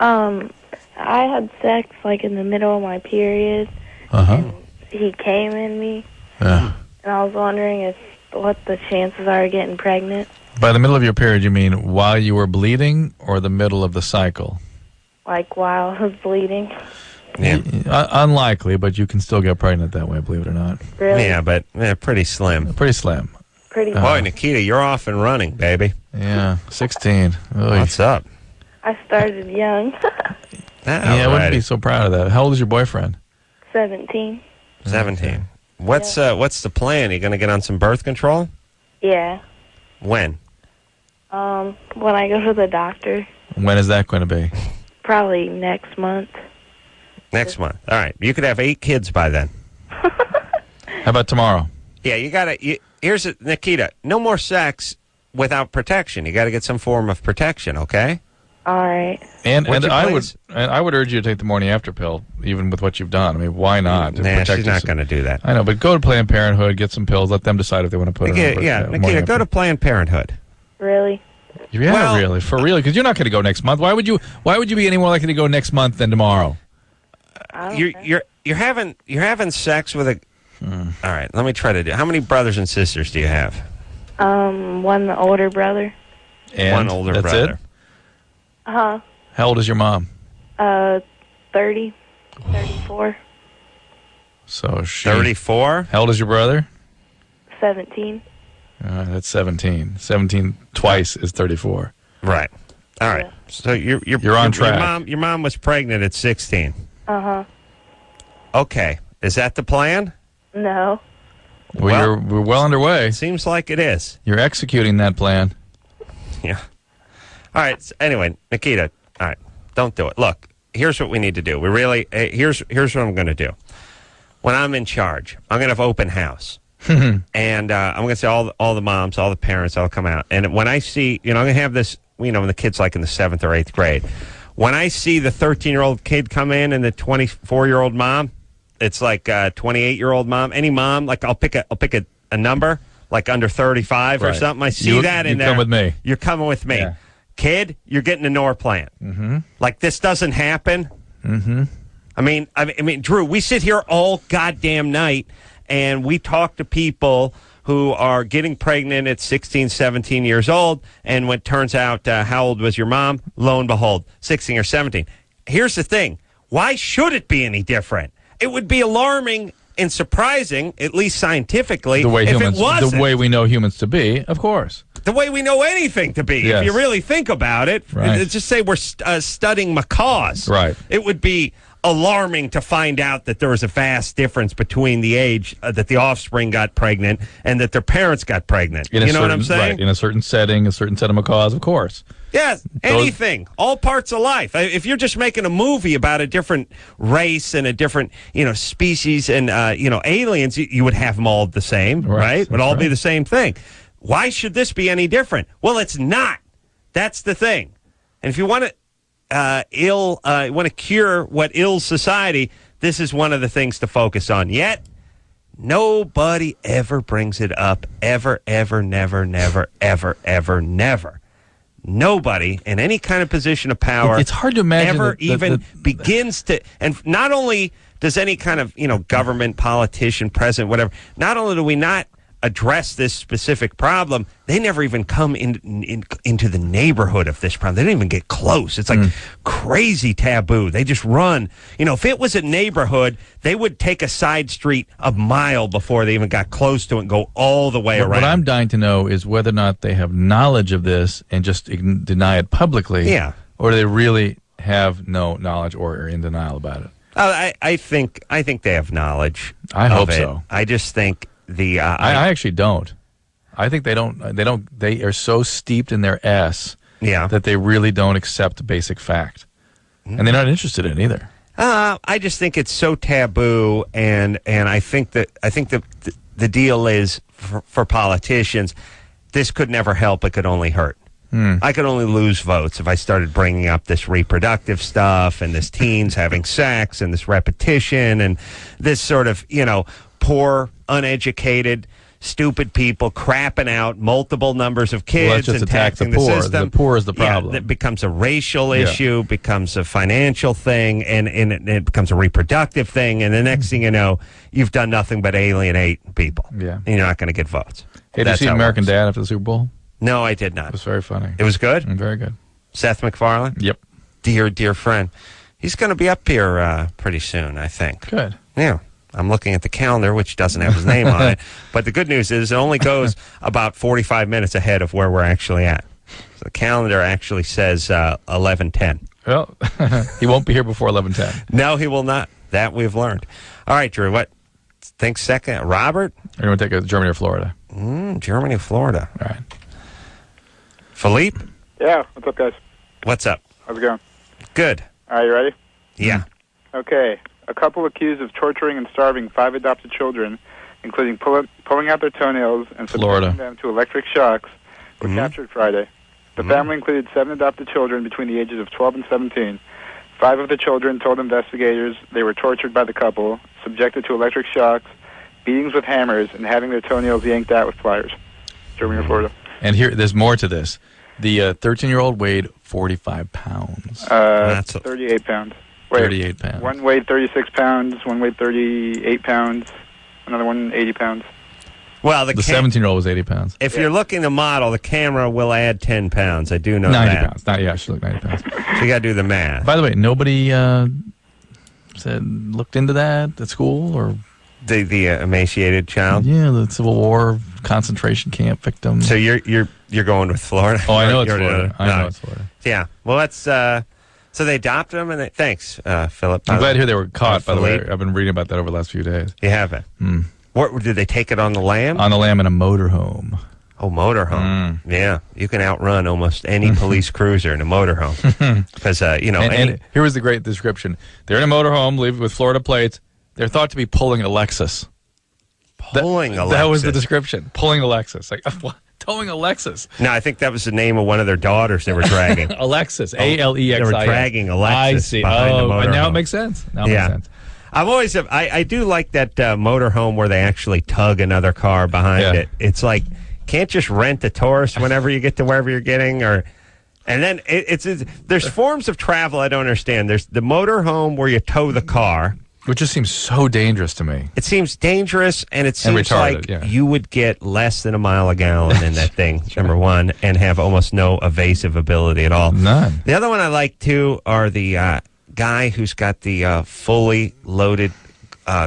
All right. I had sex in the middle of my period, and he came in me, Yeah. and I was wondering if what the chances are of getting pregnant. By the middle of your period, you mean while you were bleeding or the middle of the cycle? Like while I was bleeding. Yeah. Unlikely, but you can still get pregnant that way, believe it or not. Really? Yeah, but pretty slim. Pretty slim. Pretty Boy, Nikita, you're off and running, baby. Yeah, 16. Oy. What's up? I started young. Yeah, I wouldn't be so proud of that. How old is your boyfriend? 17. 17. What's the plan? You going to get on some birth control? Yeah. When? When I go to the doctor. When is that going to be? Probably next month. Next month. All right. You could have 8 kids by then. How about tomorrow? Yeah, you got to. Here's it, Nikita. No more sex without protection. You got to get some form of protection, okay? All right. And Would you I please? would urge you to take the morning after pill, even with what you've done. I mean, why not? To Nah, protect she's not yourself. going to do that. I know, but go to Planned Parenthood, get some pills, let them decide if they want to put it on. Nikita, go to Planned Parenthood. Really? Yeah, Well- really, for real, because you're not going to go next month. Why would you be any more likely to go next month than tomorrow? You're having sex with a. All right, let me try to do. How many brothers and sisters do you have? One older brother. And One older that's brother. It? Uh-huh. How old is your mom? 30, 34, So she 34. How old is your brother? 17. That's 17. 17 twice is 34. Right. All right. Yeah. So you're on track. Your mom was pregnant at 16. Uh-huh. Okay. Is that the plan? No. Well, we're well underway. Seems like it is. You're executing that plan. Yeah. All right. So anyway, Nikita. All right. Don't do it. Look. Here's what we need to do. Here's what I'm going to do. When I'm in charge, I'm going to have open house. And I'm going to say all the moms, all the parents, all come out. And when I see, I'm going to have this, when the kid's like in the 7th or 8th grade. When I see the 13-year-old kid come in and the 24-year-old mom, it's like 28-year-old mom. Any mom, like I'll pick a number, like under 35 or Right. something. I see that in there. You come with me. You're coming with me. Yeah. Kid, you're getting a Norplant. Mm-hmm. Like this doesn't happen. Mm-hmm. I mean, Drew, we sit here all goddamn night and we talk to people who are getting pregnant at 16, 17 years old. And when it turns out, how old was your mom? Lo and behold, 16 or 17. Here's the thing. Why should it be any different? It would be alarming and surprising, at least scientifically, The way if humans, it wasn't. the way we know humans to be, of course. The way we know anything to be, Yes. if you really think about it. Right. Let's just say we're studying macaws. Right. It would be alarming to find out that there was a vast difference between the age that the offspring got pregnant and that their parents got pregnant. You know what I'm saying? Right, in a certain setting, a certain set of macaws, of course. Yes, anything, all parts of life. If you're just making a movie about a different race and a different, species and, aliens, you would have them all the same, right? It would all be the same thing. Why should this be any different? Well, it's not. That's the thing. And if you want to cure what ills society, this is one of the things to focus on. Yet, nobody ever brings it up. Ever, ever, never, never, ever, ever, never. Nobody in any kind of position of power. It's hard to imagine ever begins to. And not only does any kind of government, politician, president, whatever. Not only do we not address this specific problem, they never even come into the neighborhood of this problem. They don't even get close. It's like crazy taboo. They just run. If it was a neighborhood, they would take a side street a mile before they even got close to it and go all the way around. What I'm dying to know is whether or not they have knowledge of this and just deny it publicly. Yeah. Or do they really have no knowledge or are in denial about it? I think they have knowledge. I hope of it. so. I just think I actually don't. I think they don't. They are so steeped in their that they really don't accept basic fact, and they're not interested in it either. I just think it's so taboo, and I think the deal is for politicians, this could never help. It could only hurt. I could only lose votes if I started bringing up this reproductive stuff and this teens having sex and this repetition and this sort of poor, uneducated, stupid people crapping out multiple numbers of kids let's just and attack the taxing poor. system. The poor is the problem. Yeah, it becomes a racial issue, becomes a financial thing, and it becomes a reproductive thing. And the next thing you know, you've done nothing but alienate people. Yeah. And you're not going to get votes. Hey, did you see American Dad after the Super Bowl? No, I did not. It was very funny. It was good? Very good. Seth MacFarlane? Yep. Dear friend. He's going to be up here pretty soon, I think. Good. Yeah. I'm looking at the calendar, which doesn't have his name on it. But the good news is it only goes about 45 minutes ahead of where we're actually at. So the calendar actually says 11:10. Well, he won't be here before 11:10. No, he will not. That we've learned. All right, Drew, what? Think second. Robert? Are you going to take Germany or Florida? Germany, Florida. All right. Philippe? Yeah, what's up, guys? What's up? How's it going? Good. Are you ready? Yeah. Okay. A couple accused of torturing and starving 5 adopted children, including pulling out their toenails and subjecting them to electric shocks, were captured Friday. The family included 7 adopted children between the ages of 12 and 17. 5 of the children told investigators they were tortured by the couple, subjected to electric shocks, beatings with hammers, and having their toenails yanked out with pliers. Germany or Florida? And here, there's more to this. The 13-year-old weighed 45 pounds. 38 pounds. Wait, 38 pounds. One weighed 36 pounds, one weighed 38 pounds, another one 80 pounds. Well, the 17-year-old was 80 pounds. If you're looking to model, the camera will add 10 pounds. I do know 90 that. pounds. Not, yeah, she looked 90 pounds. So you got to do the math. By the way, nobody looked into that at school? Or the emaciated child? Yeah, the Civil War concentration camp victim. So you're going with Florida? Oh, I know it's Florida. I know it's Florida. Yeah. Well, that's... So they adopted them, and thanks, Philip. I'm glad to hear they were caught, by the way. I've been reading about that over the last few days. You haven't? What, did they take it on the lam? On the lam in a motorhome. Oh, motorhome. Yeah. You can outrun almost any police cruiser in a motorhome. Because, And here was the great description. They're in a motorhome, live with Florida plates. They're thought to be pulling a Lexus. Pulling a Lexus? That was the description. Pulling a Lexus. Like, what? Towing a Lexus. No, I think that was the name of one of their daughters they were dragging. Alexis, A-L-E-X-I-S. They were dragging Alexis. I see. Behind the motorhome. Now it makes sense. Now it makes sense. I've always, I do like that motorhome where they actually tug another car behind it. It's like, can't just rent a Taurus whenever you get to wherever you're getting, and then there's forms of travel I don't understand. There's the motorhome where you tow the car. Which just seems so dangerous to me. It seems dangerous, and it seems retarded, like you would get less than a mile a gallon in that thing, number one, and have almost no evasive ability at all. None. The other one I like, too, are the guy who's got the fully loaded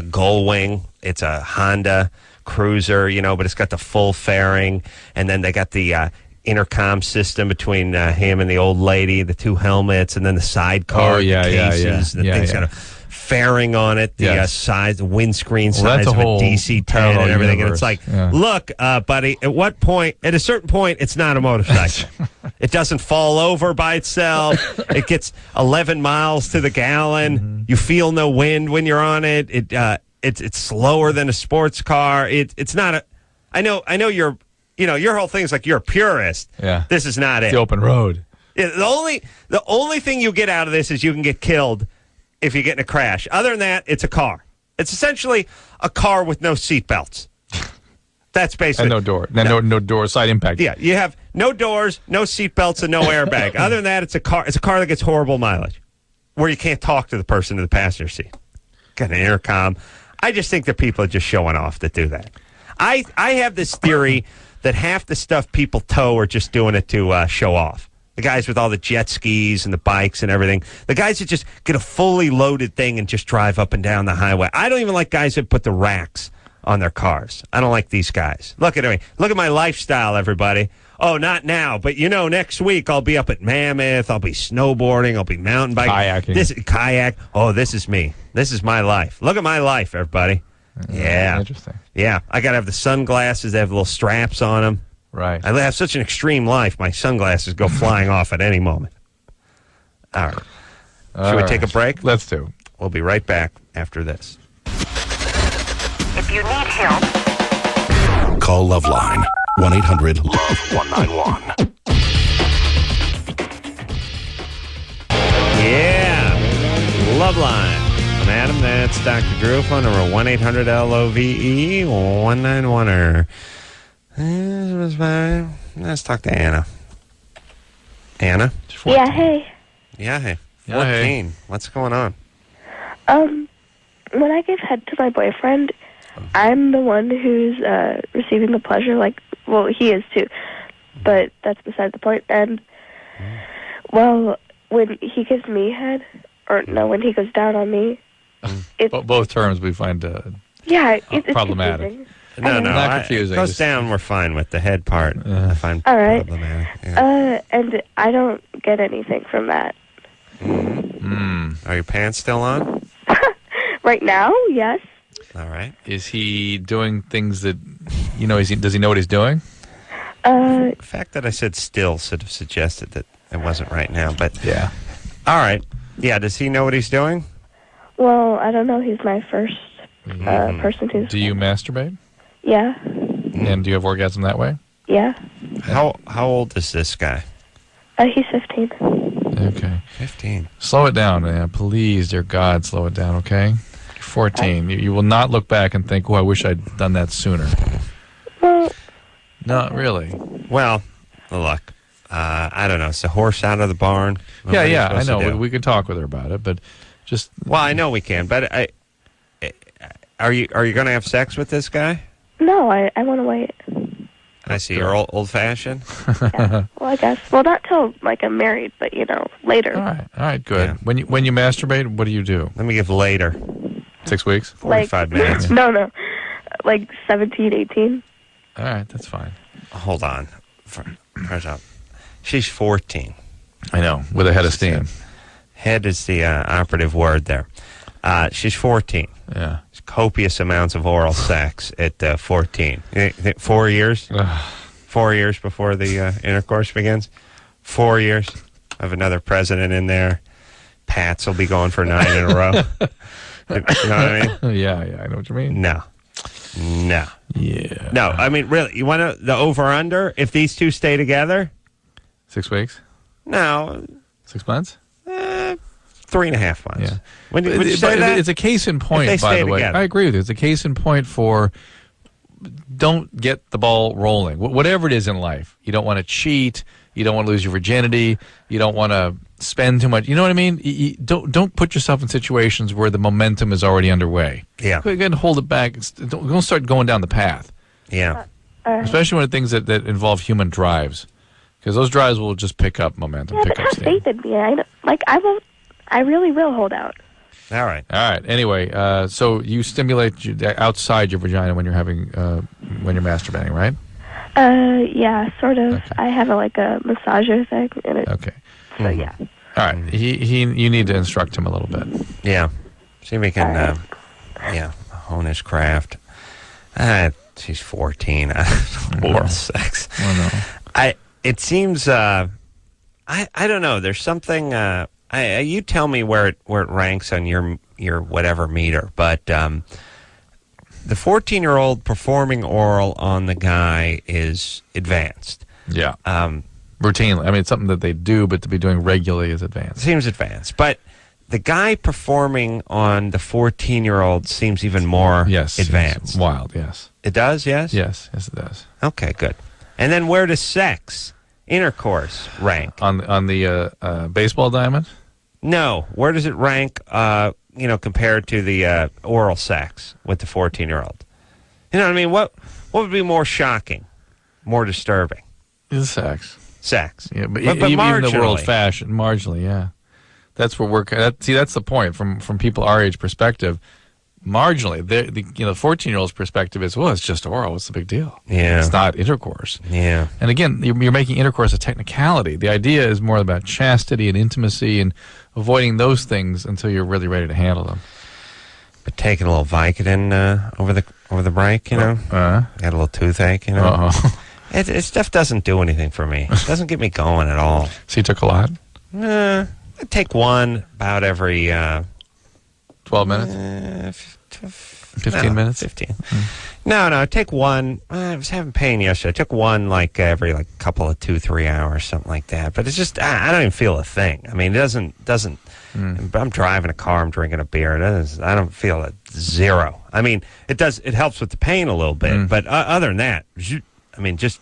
gull wing. It's a Honda Cruiser, but it's got the full fairing, and then they got the intercom system between him and the old lady, the 2 helmets, and then the sidecar cases. The thing's got a fairing on it, the size, the windscreen size of a DC-10 and everything. Universe. And it's like, look, buddy, at a certain point, it's not a motorcycle. It doesn't fall over by itself. It gets 11 miles to the gallon. You feel no wind when you're on it. It's slower than a sports car. It's not a. I know you're. Your whole thing's like you're a purist. Yeah. This is not it. The open road. The only thing you get out of this is you can get killed if you get in a crash. Other than that, it's a car. It's essentially a car with no seatbelts. That's basically... And no door. No door, side impact. Yeah, you have no doors, no seatbelts, and no airbag. Other than that, it's a car that gets horrible mileage, where you can't talk to the person in the passenger seat. Got an intercom. I just think that people are just showing off that do that. I have this theory that half the stuff people tow are just doing it to show off. The guys with all the jet skis and the bikes and everything. The guys that just get a fully loaded thing and just drive up and down the highway. I don't even like guys that put the racks on their cars. I don't like these guys. Look at me. Look at my lifestyle, everybody. Oh, not now, but next week I'll be up at Mammoth. I'll be snowboarding. I'll be mountain biking. Kayaking. Kayak. Oh, this is me. This is my life. Look at my life, everybody. Yeah. Interesting. Yeah. I got to have the sunglasses. They have little straps on them. Right. I have such an extreme life, my sunglasses go flying off at any moment. All right. Should we take a break? Let's do. We'll be right back after this. If you need help, call Loveline 1-800-LOVE-191. Yeah. Loveline. I'm Adam. That's Dr. Drew. Phone number 1-800-LOVE-191er. Let's talk to Anna. Anna? Yeah, hey. Yeah, hey. Yeah, hey. 14. What's going on? When I give head to my boyfriend, I'm the one who's receiving the pleasure. Like, well, he is too, but that's beside the point. And well, when he gives me head, or no, when he goes down on me, it's Both terms we find it's problematic. confusing. No, Not confusing. It goes Just- down, we're fine with the head part. I find All right. problematic. Yeah. And I don't get anything from that. Are your pants still on? Right now, yes. All right. Is he doing things that, does he know what he's doing? The fact that I said still sort of suggested that it wasn't right now, but Yeah. all right. Yeah, does he know what he's doing? Well, I don't know. He's my first person who's... Do you masturbate? Yeah. And do you have orgasm that way? Yeah. How old is this guy? He's 15. Okay. 15. Slow it down, man. Please, dear God, slow it down, okay? You're 14. You will not look back and think, oh, I wish I'd done that sooner. Well... Not really. Well, look, I don't know. It's a horse out of the barn. What are you Yeah, I supposed to know. do? We can talk with her about it, but just... Well, I know we can, but are you going to have sex with this guy? No, I want to wait. I see. You're old-fashioned? Yeah. Well, I guess. Well, not till, like, I'm married, but, later. All right, good. Yeah. When you masturbate, what do you do? Let me give later. 6 weeks? 45 minutes. No. Like 17, 18. All right, that's fine. Hold on. First up. She's 14. I know, with a head of steam. Head is the operative word there. She's 14. Yeah. Copious amounts of oral sex at 14. 4 years? 4 years before the intercourse begins? 4 years of another president in there. Pats will be going for 9 in a row. You know what I mean? Yeah, I know what you mean. No. Yeah. No, I mean, really, you want the over-under? If these two stay together? 6 weeks? No. 6 months? 3.5 months. Yeah. Would you say that? It's a case in point, by the way. I agree with you. It's a case in point for don't get the ball rolling. Whatever it is in life. You don't want to cheat. You don't want to lose your virginity. You don't want to spend too much. You know what I mean? Don't put yourself in situations where the momentum is already underway. Yeah. Go ahead and hold it back. Don't start going down the path. Yeah. Especially when things that involve human drives. Because those drives will just pick up momentum, Yeah, pick but up have steam. faith in me. I really will hold out. All right. Anyway, so you stimulate outside your vagina when you're when you're masturbating, right? Yeah, sort of. Okay. I have a massager thing in it. Okay. So yeah. All right. You need to instruct him a little bit. Yeah. See if we can, hone his craft. She's 14. Oral sex. Oh, no. It seems, I don't know. There's something, you tell me where it ranks on your whatever meter, but the 14-year-old performing oral on the guy is advanced. Yeah. Routinely. I mean, it's something that they do, but to be doing regularly is advanced. Seems advanced. But the guy performing on the 14-year-old seems even more advanced. It's wild, yes. It does, yes? Yes, it does. Okay, good. And then where does sex, intercourse, rank? On the baseball diamond? No. Where does it rank, compared to the oral sex with the 14-year-old? You know what I mean? What would be more shocking, more disturbing? Is sex. Sex. Yeah, but even the world fashion, marginally, yeah. That's where that's the point from people our age perspective. Marginally, the 14-year-old's perspective is, well, it's just oral. What's the big deal? Yeah. It's not intercourse. Yeah. And again, you're making intercourse a technicality. The idea is more about chastity and intimacy and avoiding those things until you're really ready to handle them. But taking a little Vicodin over the break, got a little toothache, It stuff doesn't do anything for me. It doesn't get me going at all. So you took a lot? I take one about every 12 minutes? 15 minutes? 15. No, take one. I was having pain yesterday. I took one every couple of 2-3 hours, something like that. But it's just, I don't even feel a thing. I mean, it doesn't. I'm driving a car, I'm drinking a beer. I don't feel it. Zero. I mean, it helps with the pain a little bit. But other than that, I mean, just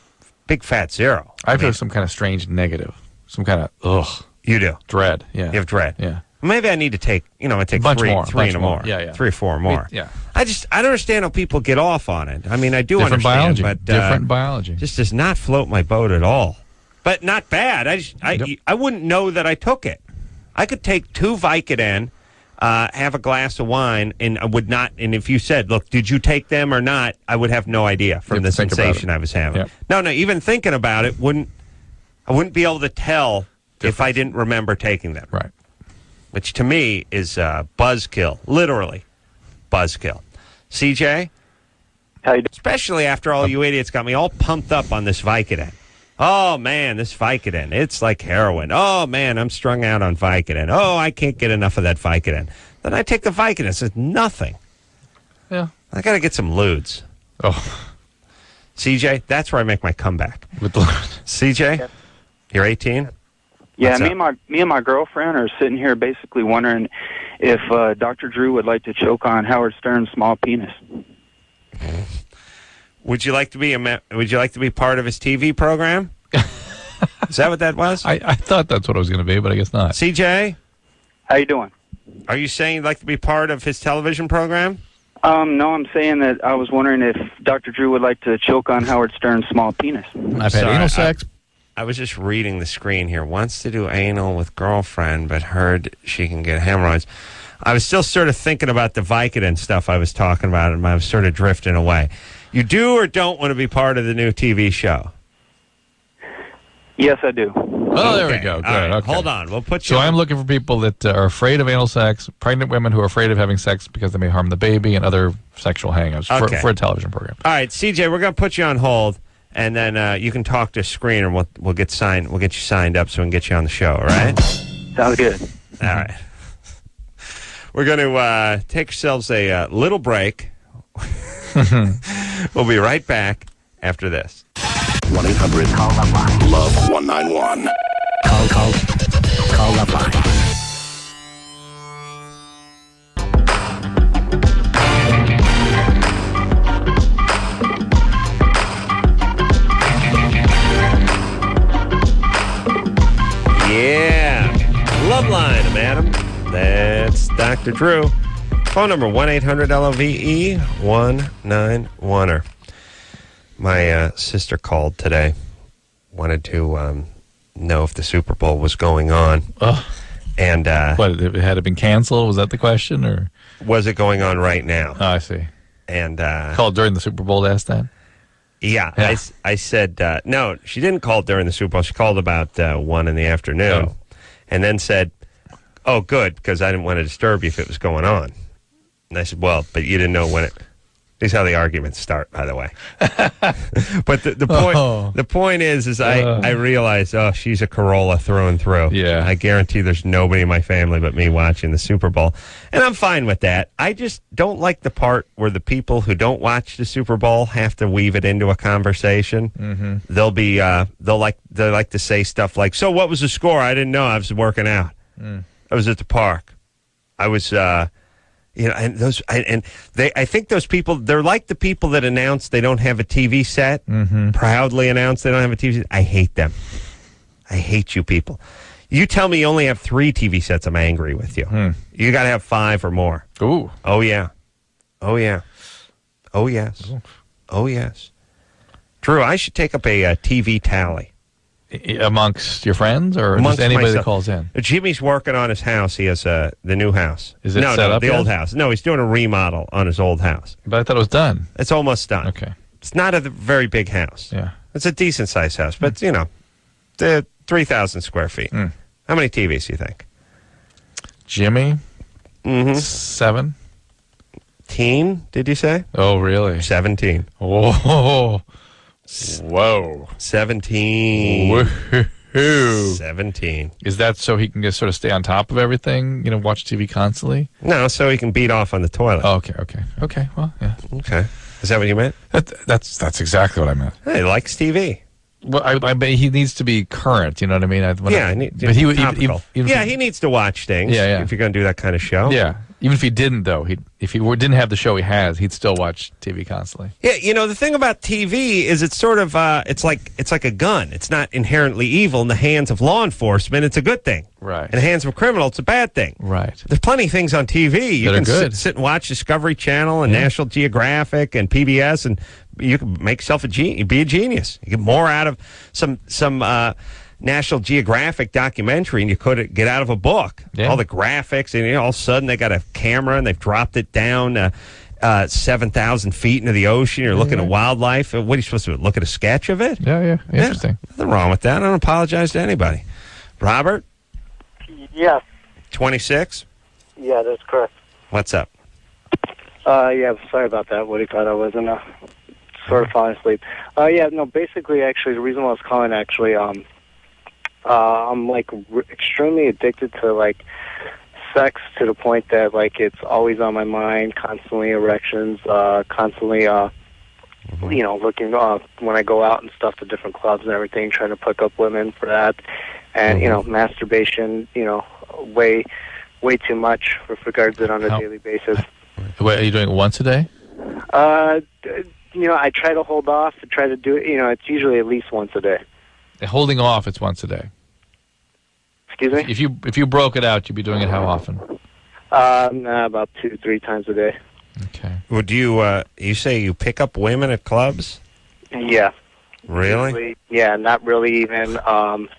big fat zero. I feel some kind of strange negative. Some kind of, ugh. You do? Dread, yeah. You have dread? Yeah. Maybe I need to take, I take three or more. Yeah. 3 or 4 more. Yeah. I don't understand how people get off on it. I mean, I do Different understand, biology. but Different biology. Just does not float my boat at all. But not bad. I wouldn't know that I took it. I could take 2 Vicodin, have a glass of wine, and I would not. And if you said, "Look, did you take them or not?" I would have no idea from the sensation I was having. Yep. No. Even thinking about it, I wouldn't be able to tell if I didn't remember taking them. Right. Which to me is buzzkill, literally buzzkill. CJ, how you doing? Especially after all you idiots got me all pumped up on this Vicodin. Oh man, this Vicodin, it's like heroin. Oh man, I'm strung out on Vicodin. Oh, I can't get enough of that Vicodin. Then I take the Vicodin, it's nothing. Yeah, I got to get some ludes. Oh, CJ, that's where I make my comeback. With the CJ, Yes. You're 18. Yeah, What's me and my girlfriend are sitting here basically wondering if Dr. Drew would like to choke on Howard Stern's small penis. Would you like to be part of his TV program? Is that what that was? I thought that's what it was going to be, but I guess not. CJ, How you doing? are you saying you'd like to be part of his television program? No, I'm saying that I was wondering if Dr. Drew would like to choke on Howard Stern's small penis. I've had anal sex. I was just reading the screen here. Wants to do anal with girlfriend, but heard she can get hemorrhoids. I was still sort of thinking about the Vicodin stuff I was talking about, and I was sort of drifting away. You do or don't want to be part of the new TV show? Yes, I do. Oh, there we go. Good. All right, Okay. hold on. We'll put you So on. I'm looking for people that are afraid of anal sex, pregnant women who are afraid of having sex because they may harm the baby, and other sexual hang-ups Okay. for a television program. All right, CJ, we're going to put you on hold, and then you can talk to Screen, and we'll get signed. We'll get you signed up so we can get you on the show. All right? Sounds good. All right. We're going to take ourselves a little break. We'll be right back after this. 1-800-LOVE-191. Call Loveline. Yeah. Loveline, madam. That's Dr. Drew. Phone number 1-800-LOVE-191. My sister called today. Wanted to know if the Super Bowl was going on. Oh. And What, it had it been canceled? Was that the question? Or was it going on right now? Oh, I see. And Called during the Super Bowl to ask that? yeah. I said, no, she didn't call during the Super Bowl. She called about 1 in the afternoon. Oh. And then said, oh, good, because I didn't want to disturb you if it was going on. And I said, well, but you didn't know when it... This is how the arguments start, by the way. But the point is I realized, she's a Carolla through and through. Yeah. I guarantee there's nobody in my family but me watching the Super Bowl. And I'm fine with that. I just don't like the part where the people who don't watch the Super Bowl have to weave it into a conversation. Mm-hmm. They'll like to say stuff like, so what was the score? I didn't know. I was working out. I was at the park. I was... I think those people, they're like the people that announce they don't have a TV set, proudly announce they don't have a TV set. I hate them. I hate you people. You tell me you only have 3 TV sets, I'm angry with you. You got to have 5 or more. Ooh. Oh, yeah. Oh, yeah. Oh, yes. Oh, yes. Drew, I should take up a TV tally. Amongst your friends or Amongst just anybody myself. that calls in? Jimmy's working on his house. He has the new house. Is it no, set no, up the yet? old house. No, he's doing a remodel on his old house. But I thought it was done. It's almost done. Okay. It's not a very big house. Yeah. It's a decent-sized house, but, the 3,000 square feet. How many TVs do you think? Jimmy? 7? Teen, did you say? Oh, really? 17. Oh. Whoa. 17. Whoa. 17. Is that so he can just sort of stay on top of everything? Watch TV constantly? No, so he can beat off on the toilet. Oh, okay. Well, yeah. Okay. Is that what you meant? That's exactly what I meant. Hey, he likes TV. Well, I bet he needs to be current. You know what I mean? But he would. He needs to watch things. Yeah. If you're going to do that kind of show. Yeah. Even if he didn't, though, if he didn't have the show he has, he'd still watch TV constantly. Yeah, the thing about TV is it's sort of it's like a gun. It's not inherently evil in the hands of law enforcement. It's a good thing. Right. In the hands of a criminal, it's a bad thing. Right. There's plenty of things on TV. You that can are good. sit and watch Discovery Channel and National Geographic and PBS, and you can make yourself be a genius. You get more out of some National Geographic documentary and you could get out of a book. Yeah. All the graphics, and all of a sudden they got a camera and they've dropped it down 7,000 feet into the ocean. You're looking at wildlife. What are you supposed to do? Look at a sketch of it? Yeah. Interesting. Nothing wrong with that. I don't apologize to anybody. Robert? Yeah. 26? Yeah, that's correct. What's up? Yeah, sorry about that, Woody. Thought I was in a sort of falling asleep. Basically, actually, the reason why I was calling, actually, I'm extremely addicted to sex to the point that it's always on my mind, constantly erections, constantly looking when I go out and stuff to different clubs and everything, trying to pick up women for that, and masturbation, way too much with regards to it on a daily basis. Wait, are you doing it once a day? I try to hold off to try to do it. It's usually at least once a day. Holding off, it's once a day. Excuse me? If you broke it out, you'd be doing it how often? About 2-3 times a day. Okay. Would you say you pick up women at clubs? Yeah. Really? Usually, yeah, not really even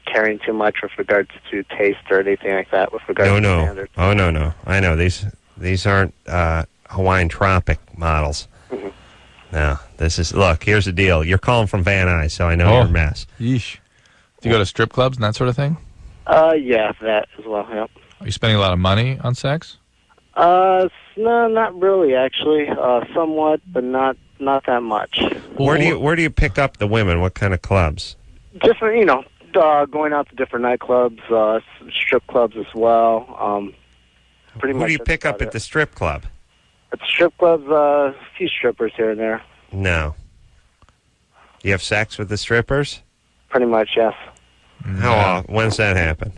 caring too much with regards to taste or anything like that with regards to standards. Oh, no. I know. These aren't Hawaiian Tropic models. Mm-hmm. No, look, here's the deal. You're calling from Van Nuys, so I know you're a mess. Yeesh. Do you go to strip clubs and that sort of thing? Yeah, that as well, yep. Are you spending a lot of money on sex? No, not really, actually. Somewhat, but not that much. Where do you pick up the women? What kind of clubs? Different, going out to different nightclubs, strip clubs as well. Pretty much. Who do you pick up at the strip club? At the strip clubs, a few strippers here and there. No. You have sex with the strippers? Pretty much, yes. When's that happen?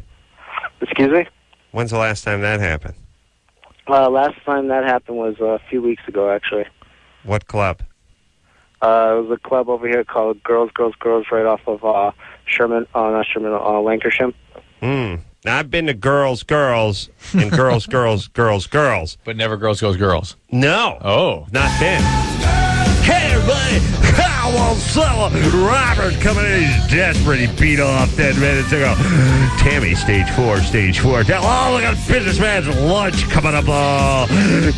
Excuse me? When's the last time that happened? Last time that happened was a few weeks ago, actually. What club? It was a club over here called Girls, right off of Lancashire. Now, I've been to Girls, and Girls. But never Girls. No. Oh. Not been. Hey, everybody. Robert coming in. He's desperate. He beat off 10 minutes ago. Tammy, stage 4. Oh, we got a businessman's lunch coming up. Oh,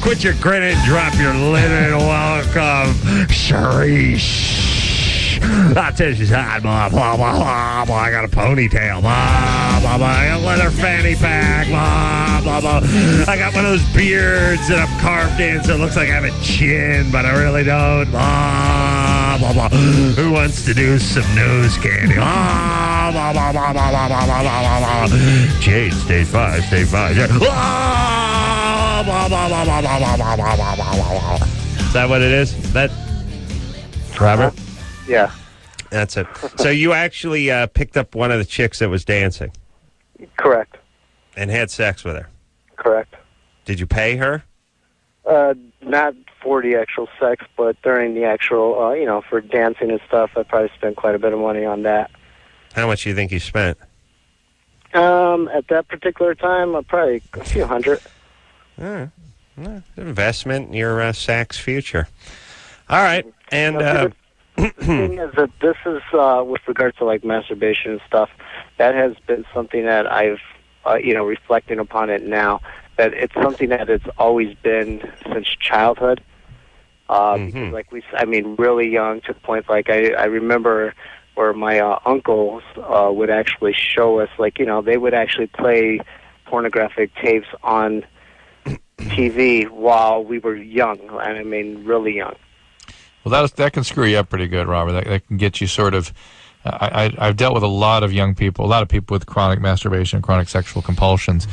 quit your grinning. Drop your linen. Welcome, Sharice. I'll tell you she's hot, blah, blah, blah, blah, blah. I got a ponytail, blah, blah, blah. I got a leather fanny pack, blah, blah, blah. I got one of those beards that I've carved in so it looks like I have a chin, but I really don't, blah, blah, blah. Who wants to do some nose candy? Blah, blah, blah, blah, blah, blah, blah, blah, blah, blah. Jade, stage 5. Blah, blah, blah, blah, blah, blah, blah, blah, blah, blah, blah. Is that what it is? Robert? Yeah. That's it. So you actually picked up one of the chicks that was dancing? Correct. And had sex with her? Correct. Did you pay her? Not for the actual sex, but during the actual, for dancing and stuff, I probably spent quite a bit of money on that. How much do you think you spent? At that particular time, probably a few hundred. Investment in your sax future. All right. And the thing is that this is, with regards to masturbation and stuff, that has been something that I've, reflecting upon it now, that it's something that it's always been since childhood. Because really young to the point, I remember where my uncles would actually show us, they would actually play pornographic tapes on TV while we were young, and I mean really young. Well, that can screw you up pretty good, Robert. That can get you sort of I've dealt with a lot of young people, a lot of people with chronic masturbation, chronic sexual compulsions,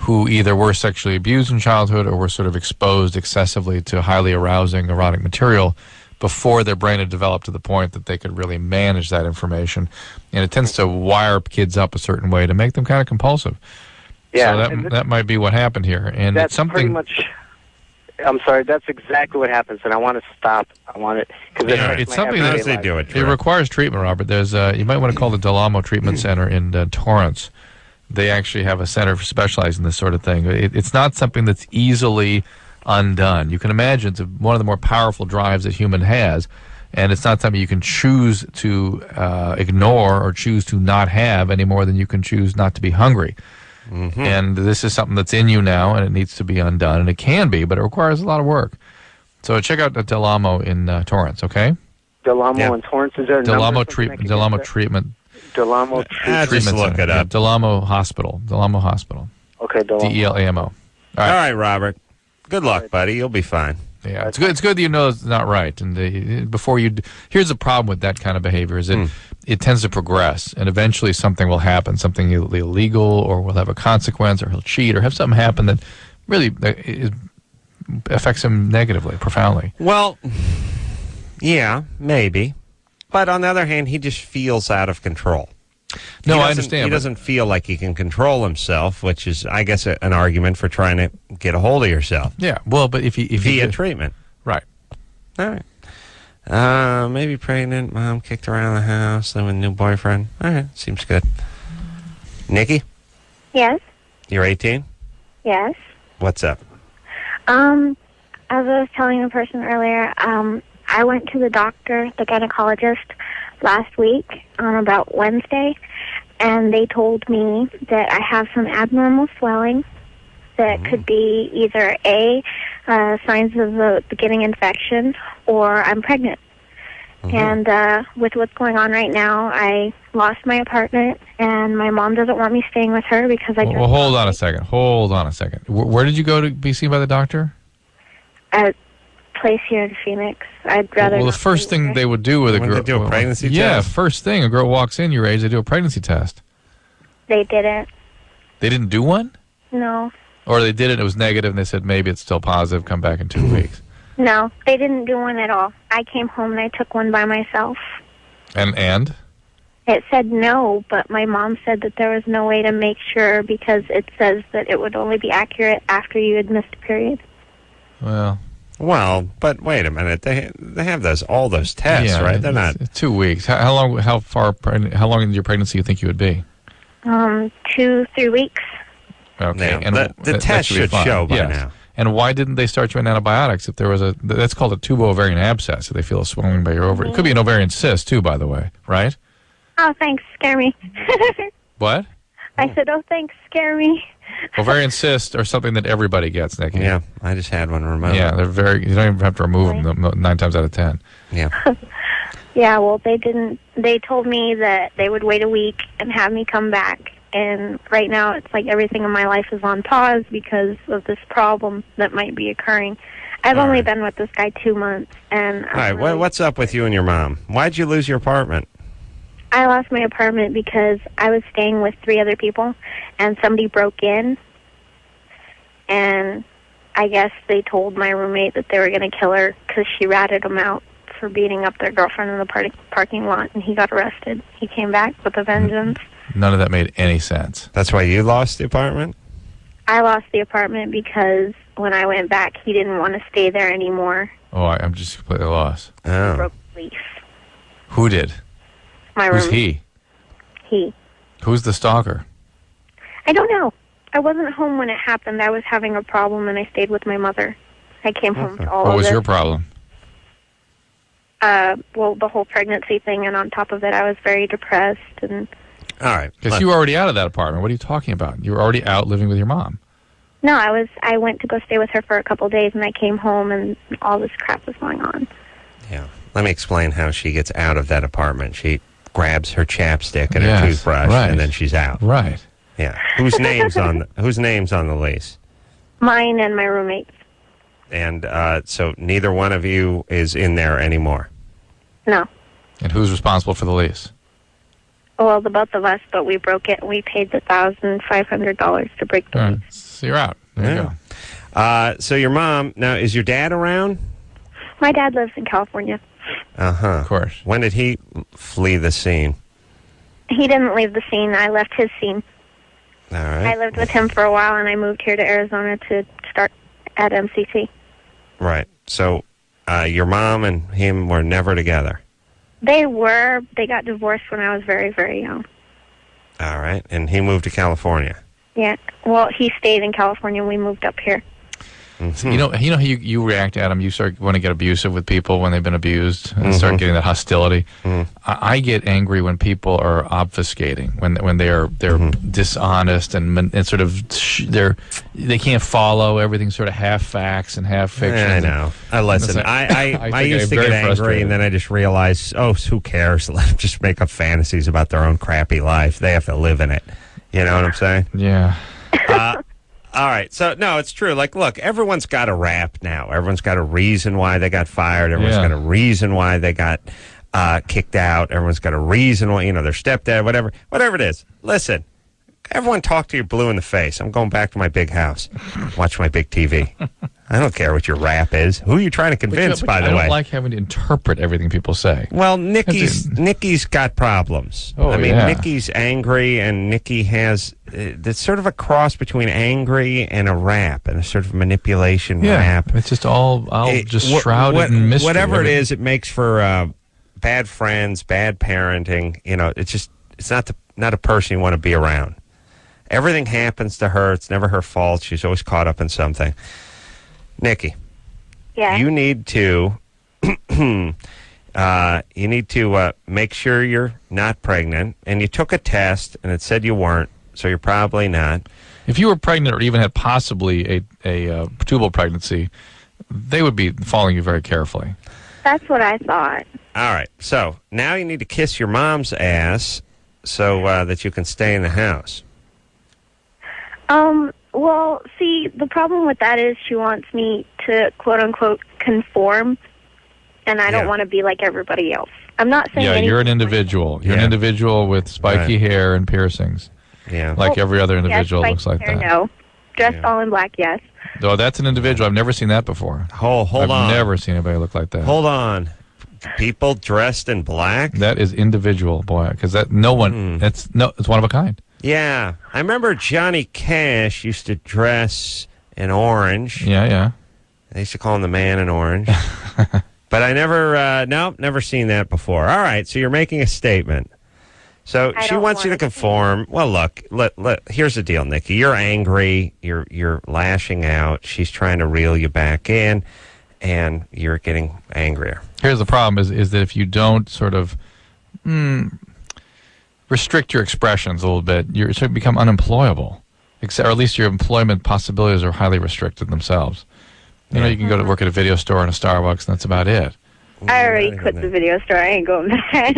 who either were sexually abused in childhood or were sort of exposed excessively to highly arousing erotic material before their brain had developed to the point that they could really manage that information. And it tends to wire kids up a certain way to make them kind of compulsive. Yeah, so that might be what happened here. And that's it's something pretty much. I'm sorry. That's exactly what happens, and I want to stop. I want it because it's something that they do it. It requires treatment, Robert. There's you might want to call the Delamo Treatment Center in Torrance. They actually have a center specialized in this sort of thing. It's not something that's easily undone. You can imagine it's one of the more powerful drives that human has, and it's not something you can choose to ignore or choose to not have any more than you can choose not to be hungry. Mm-hmm. And this is something that's in you now, and it needs to be undone. And it can be, but it requires a lot of work. So check out the Delamo in Torrance, okay? Delamo in Torrance. Is there a Delamo Treatment. Delamo Treatment. Delamo Treatment. Just look it up. Delamo Hospital. Delamo Hospital. Okay, Delamo. DELAMO. All right, Robert. Good luck, buddy. You'll be fine. Yeah, it's good. It's good that you know it's not right. And before you, here's the problem with that kind of behavior: is it tends to progress, and eventually something will happen, something illegal, or will have a consequence, or he'll cheat, or have something happen that really affects him negatively, profoundly. Well, yeah, maybe, but on the other hand, he just feels out of control. No, I understand. He doesn't feel like he can control himself, which is, I guess, an argument for trying to get a hold of yourself. Yeah, well, but if via treatment, right? All right. Maybe pregnant, mom kicked around the house, then with a new boyfriend. All right, seems good. Nikki, Yes. you're 18. Yes. What's up? As I was telling the person earlier, I went to the doctor, the gynecologist, last week on about Wednesday, and they told me that I have some abnormal swelling that could be either signs of a beginning infection, or I'm pregnant. And with what's going on right now, I lost my apartment, and my mom doesn't want me staying with her because I just... Well, hold on a second. Hold on a second. Where did you go to be seen by the doctor? A place here in Phoenix. I'd rather... Well, the first thing they would do with a girl... They do a pregnancy test? Yeah, first thing. A girl walks in your age, they do a pregnancy test. They didn't. They didn't do one? No. Or they did it, it was negative, and they said maybe it's still positive, come back in 2 weeks. No, they didn't do one at all. I came home and I took one by myself. And? It said no, but my mom said that there was no way to make sure because it says that it would only be accurate after you had missed a period. Well, but wait a minute. They have all those tests, right? They're not 2 weeks. How long into your pregnancy you think you would be? 2-3 weeks. Okay, Yeah, and the test should show by now. And why didn't they start you on antibiotics if there was that's called a tubo-ovarian abscess, if they feel a swelling by your ovary. It could be an ovarian cyst, too, by the way, right? Oh, thanks. Scare me. What? I said, oh, thanks. Scare me. Ovarian cysts are something that everybody gets, Nikki. Yeah, I just had one removed. Yeah, you don't even have to remove them 9 times out of 10. Yeah. Yeah, well, they didn't. They told me that they would wait a week and have me come back. And right now, it's like everything in my life is on pause because of this problem that might be occurring. I've only been with this guy 2 months. And all right, what's up with you and your mom? Why'd you lose your apartment? I lost my apartment because I was staying with 3 other people, and somebody broke in. And I guess they told my roommate that they were going to kill her because she ratted him out for beating up their girlfriend in the parking lot, and he got arrested. He came back with a vengeance. None of that made any sense. That's why you lost the apartment? I lost the apartment because when I went back, he didn't want to stay there anymore. Oh, I'm just completely lost. Oh. He broke the lease. Who did? My Who's roommate. he? Who's the stalker? I don't know. I wasn't home when it happened. I was having a problem, and I stayed with my mother. I came home to all of What was this. your problem? Well, the whole pregnancy thing, and on top of it, I was very depressed. And all right. Because you were already out of that apartment. What are you talking about? You were already out living with your mom. no, I went to go stay with her for a couple of days, and I came home, and all this crap was going on. Yeah. Let me explain how she gets out of that apartment. She grabs her chapstick and her toothbrush, and then she's out. Right. Yeah. Whose name's on the lease? Mine and my roommate's. And so neither one of you is in there anymore. No. And who's responsible for the lease? Well, the both of us, but we broke it and we paid the $1,500 to break the lease. So you're out. There you go. So your mom, now, is your dad around? My dad lives in California. Uh-huh. Of course. When did he flee the scene? He didn't leave the scene. I left his scene. All right. I lived with him for a while, and I moved here to Arizona to start at MCT. Right. So your mom and him were never together? They were. They got divorced when I was very, very young. All right. And he moved to California? Yeah. Well, he stayed in California, and we moved up here. You know how you react, Adam. You start want to get abusive with people when they've been abused and start getting that hostility. I get angry when people are obfuscating, when they're dishonest and sort of they can't follow everything, sort of half facts and half fiction. I know. I used to get angry, and then I just realized, who cares? Let them just make up fantasies about their own crappy life. They have to live in it. You know what I'm saying? Yeah. All right. So, no, it's true. Like, look, everyone's got a rap now. Everyone's got a reason why they got fired. Everyone's got a reason why they got kicked out. Everyone's got a reason why, their stepdad, whatever it is. Listen, everyone talk to you blue in the face. I'm going back to my big house, watch my big TV. I don't care what your rap is. Who are you trying to convince, by the way? I don't like having to interpret everything people say. Well, Nikki's got problems. Nikki's angry, and Nikki has it's sort of a cross between angry and a rap, and a sort of manipulation rap. It's just all shrouded in mystery. Whatever it is, it makes for bad friends, bad parenting. It's not a person you want to be around. Everything happens to her. It's never her fault. She's always caught up in something. Nikki, you need to make sure you're not pregnant, and you took a test and it said you weren't, so you're probably not. If you were pregnant or even had possibly a tubal pregnancy, they would be following you very carefully. That's what I thought. All right, so now you need to kiss your mom's ass so that you can stay in the house. Well, see, the problem with that is she wants me to, quote-unquote, conform, and I don't want to be like everybody else. I'm not saying anything. You're an individual. You're an individual with spiky hair and piercings. Yeah. Like every other individual looks like hair, that. No. Dressed all in black, yes. Oh, that's an individual. I've never seen that before. Hold on. I've never seen anybody look like that. Hold on. People dressed in black? That is individual, boy, because it's one of a kind. Yeah. I remember Johnny Cash used to dress in orange. Yeah. They used to call him the Man in Orange. But I never seen that before. All right, so you're making a statement. So she wants you to conform. Well, look, here's the deal, Nikki. You're angry. You're lashing out. She's trying to reel you back in, and you're getting angrier. Here's the problem is that if you don't sort of restrict your expressions a little bit, you sort of become unemployable. Or at least your employment possibilities are highly restricted themselves. You can go to work at a video store and a Starbucks, and that's about it. I already quit the video store. I ain't going back.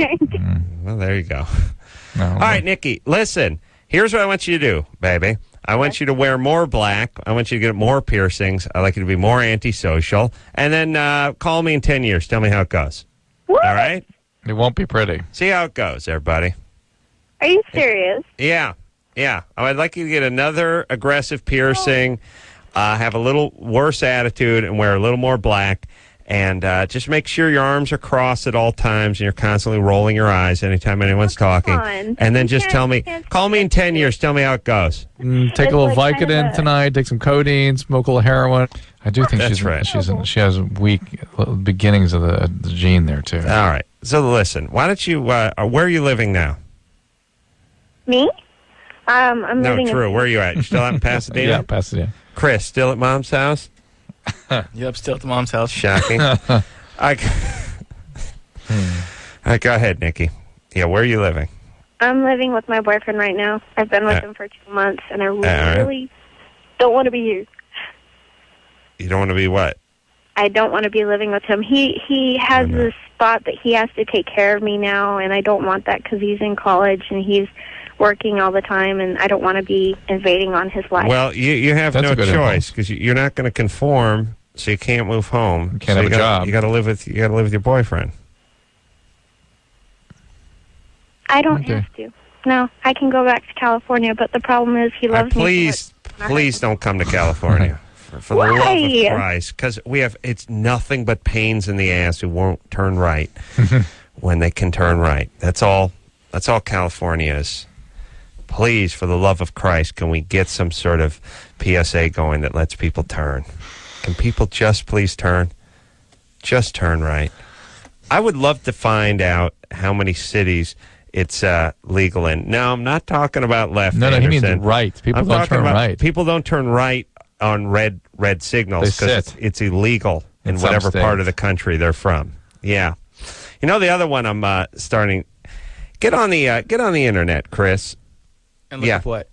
Well, there you go. All right, Nikki, listen. Here's what I want you to do, baby. I want you to wear more black. I want you to get more piercings. I'd like you to be more antisocial. And then call me in 10 years. Tell me how it goes. What? All right? It won't be pretty. See how it goes, everybody. Are you serious? Yeah. I'd like you to get another aggressive piercing, have a little worse attitude, and wear a little more black. And just make sure your arms are crossed at all times and you're constantly rolling your eyes anytime anyone's talking. And then just call me in 10 years, tell me how it goes. Take a little Vicodin tonight, take some codeine, smoke a little heroin. I do think she has weak beginnings of the gene there, too. All right. So listen, why don't you, where are you living now? Me? I'm living in... Where are you at? You still out in Pasadena? Yeah, Pasadena. Chris, still at Mom's house? Yep, still at the mom's house. Shocking. All right, go ahead, Nikki. Yeah, where are you living? I'm living with my boyfriend right now. I've been with him for 2 months, and I really don't want to be here. You don't want to be what? I don't want to be living with him. He has this spot that he has to take care of me now, and I don't want that because he's in college and he's working all the time, and I don't want to be invading on his life. Well, you have no choice because you're not going to conform, so you can't move home. You can't have a job. You got to live with your boyfriend. I don't have to. No, I can go back to California, but the problem is he loves me. Please don't come to California. For the love of Christ, because it's nothing but pains in the ass who won't turn right when they can turn right. That's all California is. Please, for the love of Christ, can we get some sort of PSA going that lets people turn? Can people just please turn? Just turn right. I would love to find out how many cities it's legal in. No, I'm not talking about left. No, he means right. People don't turn right. People don't turn right on red signals because it's illegal in whatever part of the country they're from. Yeah, you know the other one I'm starting. Get on the internet, Chris. And look up what?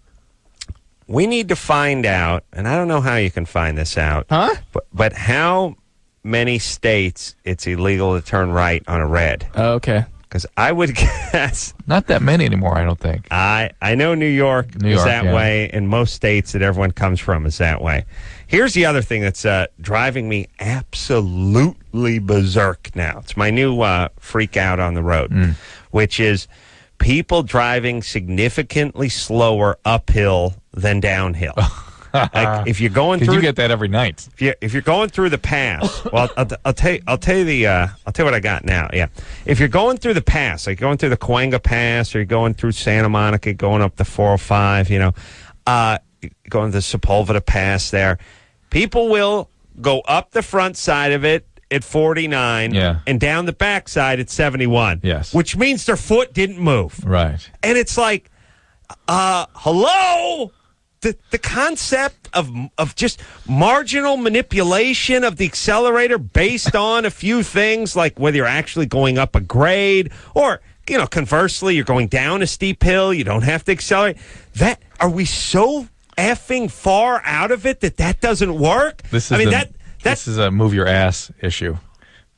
We need to find out, and I don't know how you can find this out. Huh? But how many states it's illegal to turn right on a red? Oh, okay. Because I would guess not that many anymore. I don't think. I know New York is that way, and most states that everyone comes from is that way. Here's the other thing that's driving me absolutely berserk now. It's my new freak out on the road, which is people driving significantly slower uphill than downhill. Like if you're going through, you get that every night. If you're going through the pass, well, I'll tell you what I got now. Yeah, if you're going through the pass, like going through the Cahuenga Pass, or you're going through Santa Monica, going up the 405, going to the Sepulveda Pass there, people will go up the front side of it at 49, and down the back side at 71. Yes, which means their foot didn't move. Right, and it's like, hello. The concept of just marginal manipulation of the accelerator based on a few things, like whether you're actually going up a grade or, conversely, you're going down a steep hill, you don't have to accelerate. Are we so effing far out of it that doesn't work? This is a move your ass issue.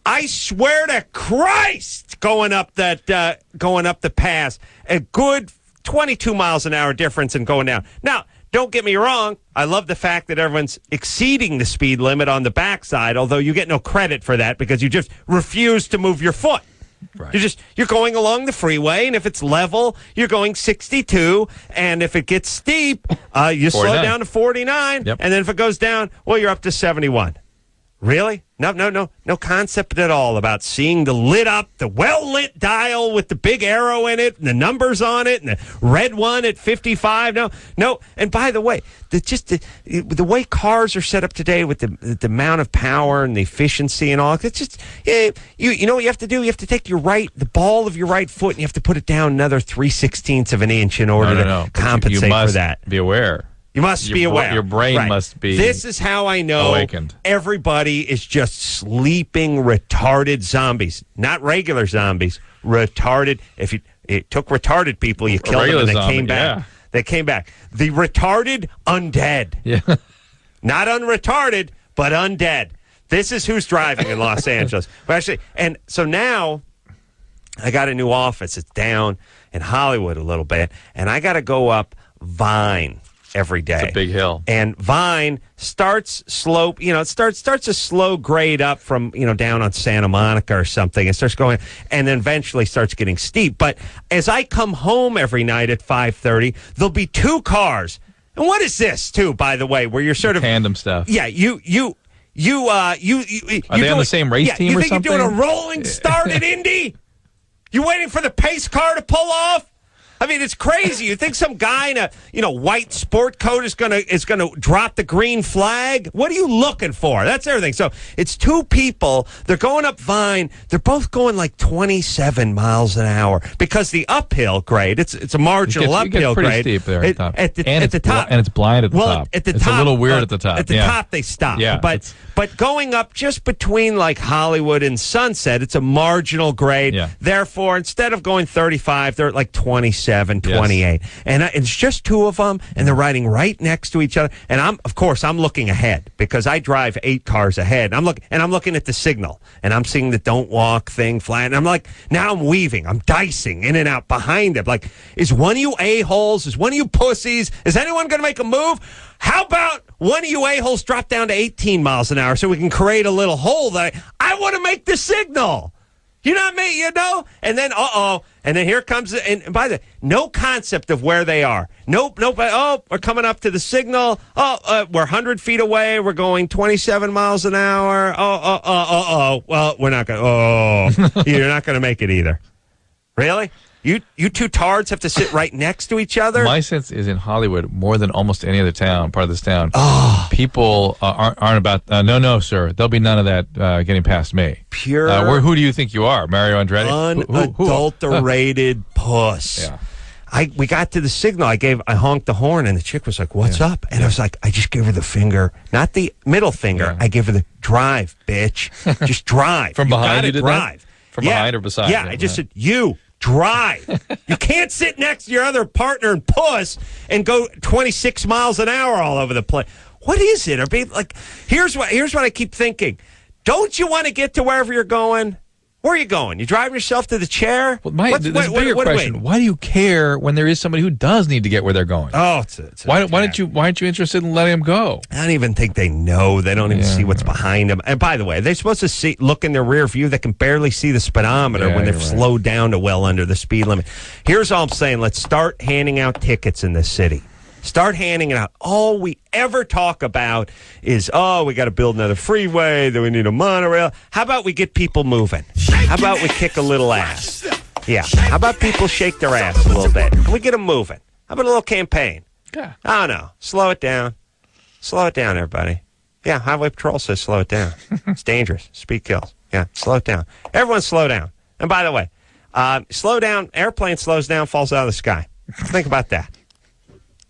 I swear to Christ, going up the pass, a good 22 miles an hour difference in going down. Now, don't get me wrong. I love the fact that everyone's exceeding the speed limit on the backside, although you get no credit for that because you just refuse to move your foot. Right. You're going along the freeway, and if it's level, you're going 62, and if it gets steep, you slow down to 49, and then if it goes down, well, you're up to 71. Really? No concept at all about seeing the well-lit dial with the big arrow in it and the numbers on it and the red one at 55. No. And by the way, the way cars are set up today with the amount of power and the efficiency and all, it's just, you know what you have to do? You have to take the ball of your right foot, and you have to put it down another 3/16 of an inch in order to compensate for that. Be aware. You must be aware. Your brain must be. This is how I know awakened. Everybody is just sleeping, retarded zombies. Not regular zombies, retarded. If it took retarded people, you killed them and they came back. Yeah. They came back. The retarded undead. Yeah. Not unretarded, but undead. This is who's driving in Los Angeles. But actually, and so now I got a new office. It's down in Hollywood a little bit, and I got to go up Vine every day. It's a big hill. And Vine starts slope, it starts a slow grade up from, down on Santa Monica or something. It starts going, and then eventually starts getting steep. But as I come home every night at 5:30, there'll be two cars. And what is this, too, by the way, where you're sort of tandem stuff? Yeah, you are they on the same race team or something? You think you're doing a rolling start at Indy? You waiting for the pace car to pull off? I mean, it's crazy. You think some guy in a white sport coat is gonna drop the green flag? What are you looking for? That's everything. So it's two people. They're going up Vine. They're both going like 27 miles an hour because the uphill grade. It's a marginal uphill pretty grade. Steep there at the top, and it's blind at the top. At the it's top, a little weird at the top. At the top, they stop. Yeah, but going up just between like Hollywood and Sunset, it's a marginal grade. Yeah. Therefore, instead of going 35, they're at like 27, 28. Yes. And it's just two of them, and they're riding right next to each other. And I'm looking ahead because I drive 8 cars ahead. I'm looking at the signal, and I'm seeing the don't walk thing flying. And I'm like, now I'm weaving. I'm dicing in and out behind it. Like, is one of you a-holes? Is one of you pussies? Is anyone going to make a move? How about one of you a-holes drop down to 18 miles an hour so we can create a little hole that I want to make the signal? You know what I mean? You know? And then, and then here comes, and by the way, no concept of where they are. Nope. We're coming up to the signal. We're 100 feet away. We're going 27 miles an hour. Well, we're not going to, you're not going to make it either. Really? You two tards have to sit right next to each other? My sense is in Hollywood, more than almost any other part of this town, people aren't about, no, sir. There'll be none of that getting past me. Pure. Who do you think you are, Mario Andretti? Unadulterated puss. Yeah. We got to the signal. I honked the horn, and the chick was like, "What's up?" And I was like, I just gave her the finger, not the middle finger. Yeah. I gave her the drive, bitch. Just drive. From behind you did drive. That? From behind or beside? Yeah, I just said, you drive. You can't sit next to your other partner and puss and go 26 miles an hour all over the place. What is it? Or be like, here's what I keep thinking. Don't you want to get to wherever you're going? Where are you going? You driving yourself to the chair? Well, there's a bigger question. Why do you care when there is somebody who does need to get where they're going? Oh, why aren't you interested in letting them go? I don't even think they know. They don't even see what's behind them. And by the way, they're supposed to look in their rear view. They can barely see the speedometer when they've slowed down to well under the speed limit. Here's all I'm saying. Let's start handing out tickets in this city. Start handing it out. All we ever talk about is, we got to build another freeway, then we need a monorail. How about we get people moving? How about we kick a little ass? Yeah. How about people shake their ass a little bit? Can we get them moving? How about a little campaign? Yeah. Oh, no. Slow it down. Slow it down, everybody. Yeah, Highway Patrol says slow it down. It's dangerous. Speed kills. Yeah, slow it down. Everyone slow down. And by the way, slow down, airplane slows down, falls out of the sky. Think about that.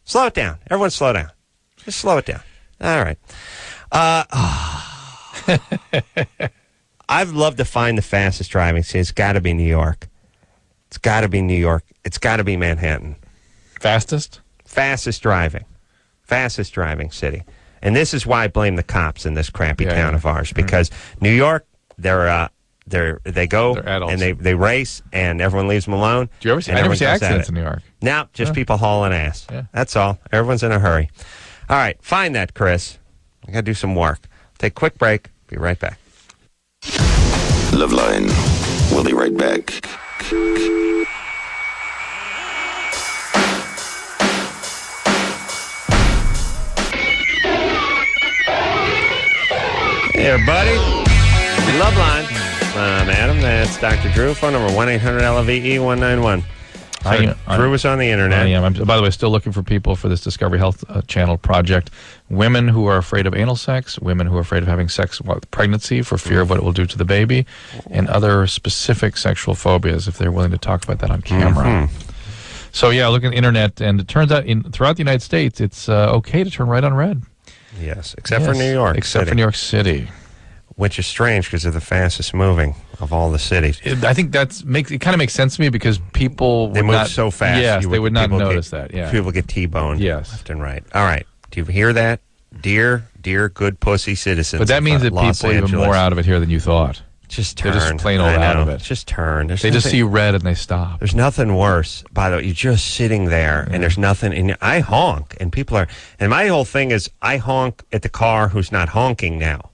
Slow it down. Everyone slow down. Just slow it down. All right. I'd love to find the fastest driving city. It's got to be New York. It's got to be New York. It's got to be Manhattan. Fastest? Fastest driving city. And this is why I blame the cops in this crappy town of ours. Because New York, they go and they race and everyone leaves them alone. Do you ever see? I never see accidents in New York. No, just people hauling ass. Yeah. That's all. Everyone's in a hurry. All right, find that, Chris. I got to do some work. Take a quick break. Be right back. Loveline. We'll be right back. Hey, everybody. Loveline. Adam, that's Dr. Drew. Phone number 1-800-LVE-191. Drew is on the internet. I am. By the way, still looking for people for this Discovery Health Channel project. Women who are afraid of anal sex, women who are afraid of having sex with pregnancy for fear of what it will do to the baby, and other specific sexual phobias, if they're willing to talk about that on camera. Mm-hmm. So, yeah, look at the internet, and it turns out throughout the United States, it's okay to turn right on red. Yes, except for New York Except for New York City. Which is strange because they're the fastest moving of all the cities. I think it kind of makes sense to me because people they move so fast. Yes, they would not notice that. Yeah, people get T-boned. Yes, left and right. All right, do you hear that, dear good pussy citizens? But that means that people are even more out of it here than you thought. Just turn. They're just plain old out of it. Just turn. They just see red and they stop. There's nothing worse. By the way, you're just sitting there and there's nothing. And I honk, and people are. And my whole thing is, I honk at the car who's not honking now.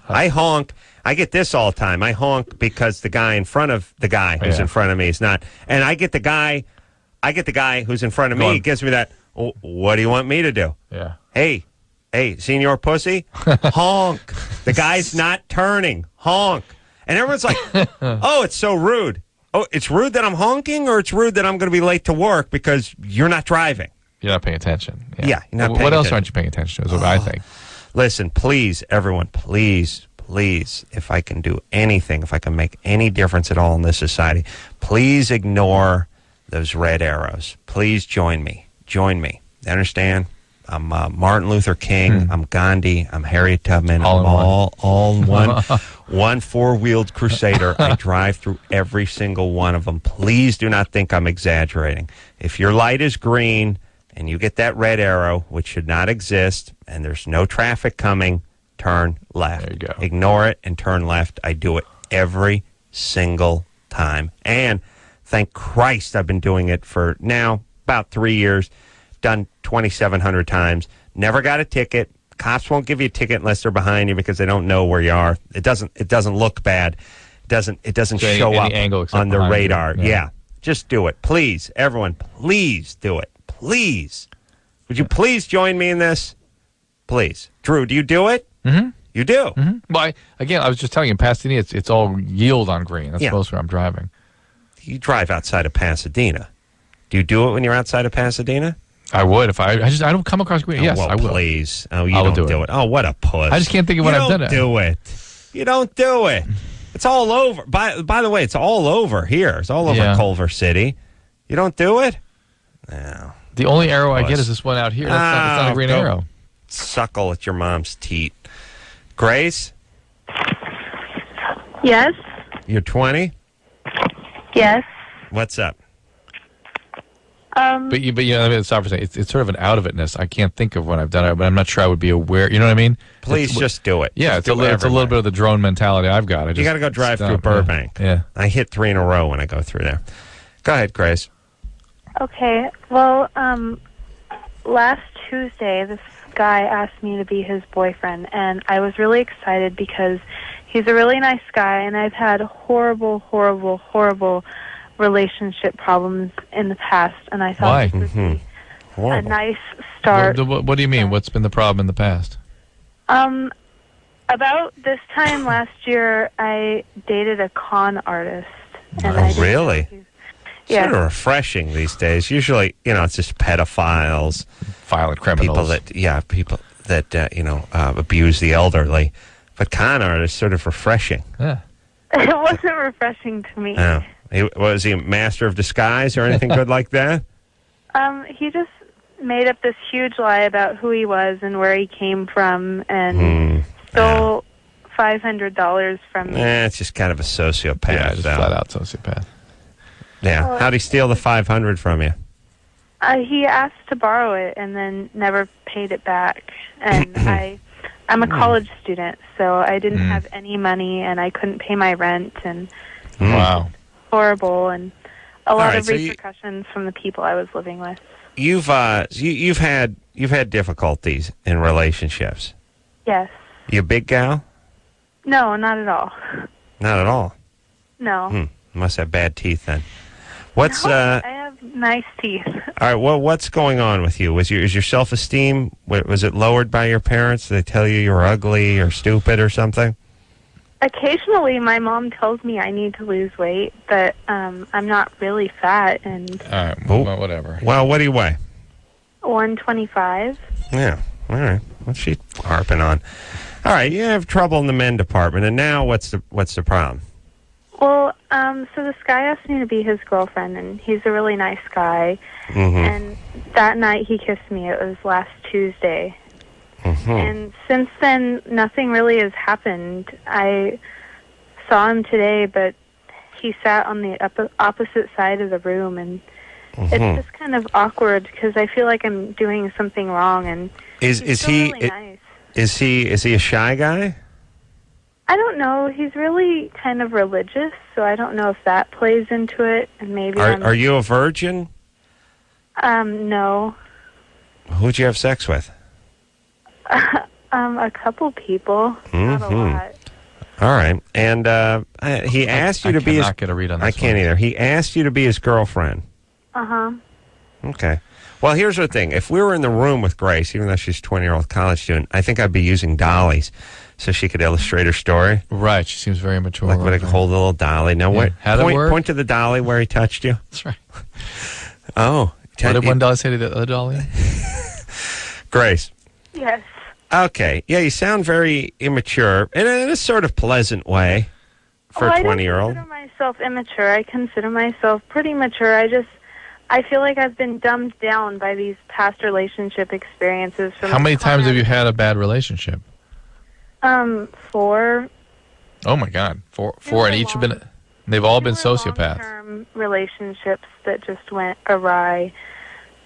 I honk. I get this all the time. I honk because the guy in front of the guy who's in front of me is not. And I get the guy who's in front of me. He gives me that. Oh, what do you want me to do? Yeah. Hey, senior pussy, honk. The guy's not turning. Honk. And everyone's like, oh, it's so rude. Oh, it's rude that I'm honking, or it's rude that I'm going to be late to work because you're not driving. You're not paying attention. Yeah, you're not paying What else attention. aren't you paying attention to is what I think. Listen, please, everyone, please, if I can do anything, if I can make any difference at all in this society, please ignore those red arrows. Please join me. Join me. You understand? I'm Martin Luther King. I'm Gandhi. I'm Harriet Tubman. All in one four-wheeled crusader. I drive through every single one of them. Please do not think I'm exaggerating. If your light is green and you get that red arrow, which should not exist, and there's no traffic coming, turn left. There you go. Ignore it and turn left. I do it every single time. And thank Christ I've been doing it for now about 3 years. Done 2,700 times. Never got a ticket. Cops won't give you a ticket unless they're behind you because they don't know where you are. It doesn't look bad. doesn't So show any up angle except on the behind you. radar. Yeah. Yeah. Just do it. Please, everyone, please do it. Please. Would you please join me in this? Please. Drew, do you do it? Mm-hmm. You do? Mm-hmm. Well, I was just telling you, in Pasadena, it's all yield on green. That's Yeah. most where I'm driving. You drive outside of Pasadena. Do you do it when you're outside of Pasadena? I would if I don't come across green. Yes, well, I will. Please. Oh, you I will don't do do it. it. Oh, what a puss. I just can't think of when I've done it. You don't do it. You don't do it. It's all over. By the way, it's all over here. It's all over Culver City. You don't do it? No. The only arrow I get is this one out here. That's not a green arrow. Suckle at your mom's teat. Grace? Yes. You're 20? Yes. What's up? But you know, I mean, stop for a second. It's sort of an out of itness. I can't think of when I've done it, but I'm not sure I would be aware. You know what I mean? Please just do it. Yeah, Just it's a little bit of the drone mentality I've got. You got to go drive through Burbank. Yeah. I hit 3 in a row when I go through there. Go ahead, Grace. Okay. Well, last Tuesday, this guy asked me to be his boyfriend, and I was really excited because he's a really nice guy, and I've had horrible relationship problems in the past, and I thought this would be a nice start. What do you mean? What's been the problem in the past? About this time last year, I dated a con artist. And Really? Yeah. Sort of refreshing these days. Usually, it's just pedophiles, violent criminals. People that abuse the elderly. But con artists, sort of refreshing. Yeah. It wasn't refreshing to me. Oh. Was he a master of disguise or anything good like that? He just made up this huge lie about who he was and where he came from, and stole $500 from me. It's just kind of a sociopath. Yeah, just flat out sociopath. Yeah. Well, How'd he steal the $500 from you? He asked to borrow it and then never paid it back. And I'm a college student, so I didn't have any money, and I couldn't pay my rent, and wow, horrible, and a lot of so repercussions from the people I was living with. You've had difficulties in relationships. Yes. You a big gal? No, not at all. Not at all. No. Must have bad teeth then. What's I have nice teeth. All right, well, what's going on with you? Is your self-esteem, was it lowered by your parents? Did they tell you you're ugly or stupid or something? Occasionally, my mom tells me I need to lose weight, but I'm not really fat, and All right, well, whatever. Well, what do you weigh? 125. Yeah, all right. What's she harping on? All right, you have trouble in the men department, and now what's the problem? Well, so this guy asked me to be his girlfriend, and he's a really nice guy. And that night he kissed me. It was last Tuesday. And since then, nothing really has happened. I saw him today, but he sat on the opposite side of the room, and it's just kind of awkward because I feel like I'm doing something wrong. And Is he really nice. Is he a shy guy? I don't know. He's really kind of religious, so I don't know if that plays into it. And maybe Are you a virgin? No. Who'd you have sex with? A couple people. Not a lot. All right, and he asked you to be his. I cannot get a read on this. I can't either. He asked you to be his girlfriend. Okay. Well, here's the thing. If we were in the room with Grace, even though she's a 20-year-old college student, I think I'd be using dollies so she could illustrate her story. Right. She seems very mature. Like, would I hold a little dolly? Now, How'd it work? Point to the dolly where he touched you. That's right. Oh. What did one dolly say to the other dolly? Grace. Yes. Okay. Yeah, you sound very immature in a sort of pleasant way for a 20-year-old. I don't consider myself immature. I consider myself pretty mature. I feel like I've been dumbed down by these past relationship experiences. How many times have you had a bad relationship? 4. Oh my God, four, and each have been. They've all been sociopaths. Long-term relationships that just went awry,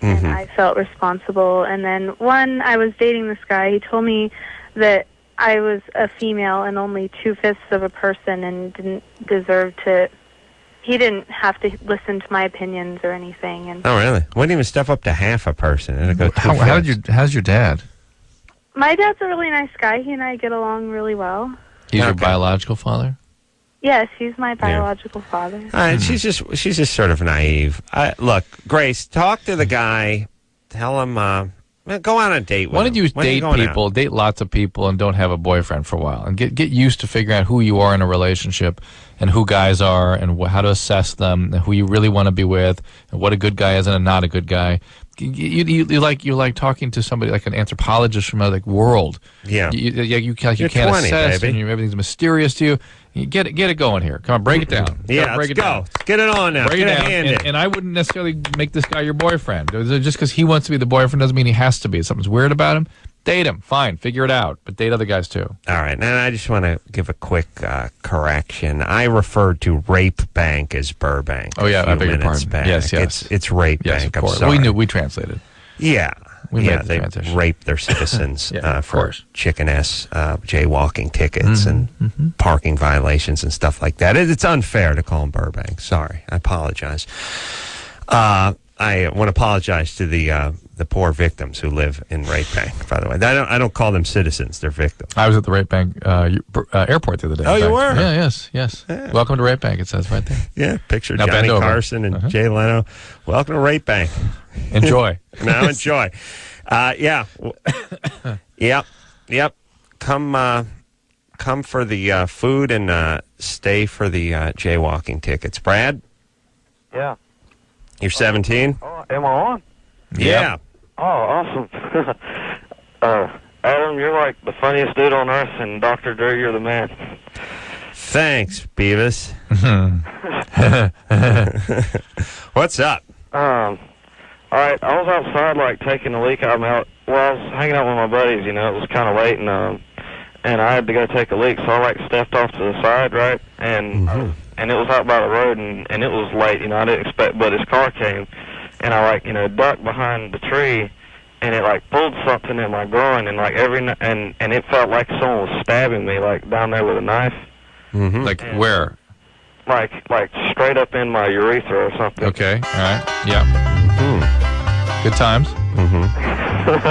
and I felt responsible. And then one, I was dating this guy. He told me that I was a female and only 2/5 of a person, and didn't deserve to. He didn't have to listen to my opinions or anything. And oh, really? Wouldn't even step up to half a person. It'd go how's your dad? My dad's a really nice guy. He and I get along really well. He's your biological father? Yes, he's my biological father. All right, she's just sort of naive. Look, Grace, talk to the guy. Tell him, go on a date with him. Why don't you date people, date lots of people, and don't have a boyfriend for a while, and get used to figuring out who you are in a relationship, and who guys are, and how to assess them, and who you really want to be with, and what a good guy is and a not a good guy. You're like talking to somebody like an anthropologist from another world. Yeah, you can't 20, assess, baby. and everything's mysterious to you. You get it going here. Come on, break it down. Yeah, break let's go. Down. Get it on now. Break Get it a down. hand in. And I wouldn't necessarily make this guy your boyfriend. Just because he wants to be the boyfriend doesn't mean he has to be. If something's weird about him, date him. Fine, figure it out. But date other guys too. All right, and I just want to give a quick correction. I referred to Rape Bank as Burbank. Oh yeah, I beg your minutes pardon. back. Yes. It's Rape Yes, Bank. of course. I'm sorry. We translated. Yeah. They rape their citizens of for course. chicken-ass jaywalking tickets and parking violations and stuff like that. It's unfair to call them Burbank. Sorry, I apologize. I want to apologize to the poor victims who live in Rape Bank. By the way, I don't call them citizens; they're victims. I was at the Rape Bank airport the other day. Oh, you were? Yeah, yes. Yeah. Welcome to Rape Bank. It says right there. Yeah, picture Now Johnny bend over. Carson and Jay Leno. Welcome to Rape Bank. Enjoy. Now enjoy. Yeah. Yep. Come for the food and stay for the jaywalking tickets. Brad? Yeah. You're 17? Oh, am I on? Yeah. Oh, awesome. Adam, you're like the funniest dude on earth, and Dr. Drew, you're the man. Thanks, Beavis. What's up? All right, I was outside, like, taking a leak. I was hanging out with my buddies, it was kind of late, and I had to go take a leak, so I, like, stepped off to the side, right, and it was out by the road, and it was late, I didn't expect, but his car came, and I, like, ducked behind the tree, and it, like, pulled something in my groin, and, like, and it felt like someone was stabbing me, like, down there with a knife. Like where? Like straight up in my urethra or something. Okay, all right, yeah. Good times.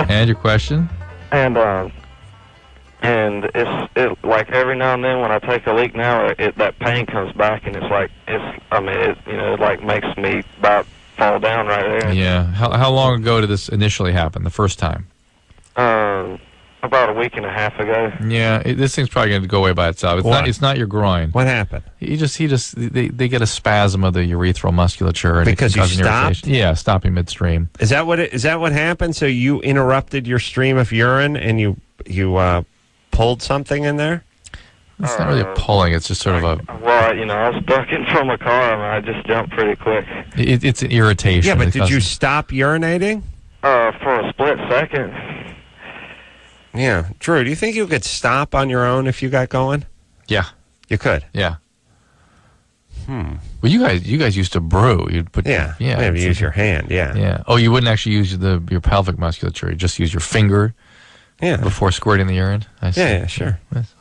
And your question? And it's like every now and then when I take a leak now, that pain comes back, and it like makes me about fall down right there. Yeah. How long ago did this initially happen? The first time? About a week and a half ago. Yeah, this thing's probably going to go away by itself. It's not your groin. What happened? They get a spasm of the urethral musculature and because it you causes stopped. Irritation. Yeah, stopping midstream. Is that what happened? So you interrupted your stream of urine and you pulled something in there? It's not really a pulling. It's just sort of a. Well, I was ducking from a car, and I just jumped pretty quick. It's an irritation. Yeah, but did you stop urinating? For a split second. Yeah. Drew, do you think you could stop on your own if you got going? Yeah. You could? Yeah. Well, you guys used to brew. You'd put maybe use your hand, Yeah. Oh, you wouldn't actually use your pelvic musculature. You just use your finger before squirting the urine? I see. Yeah, sure. That's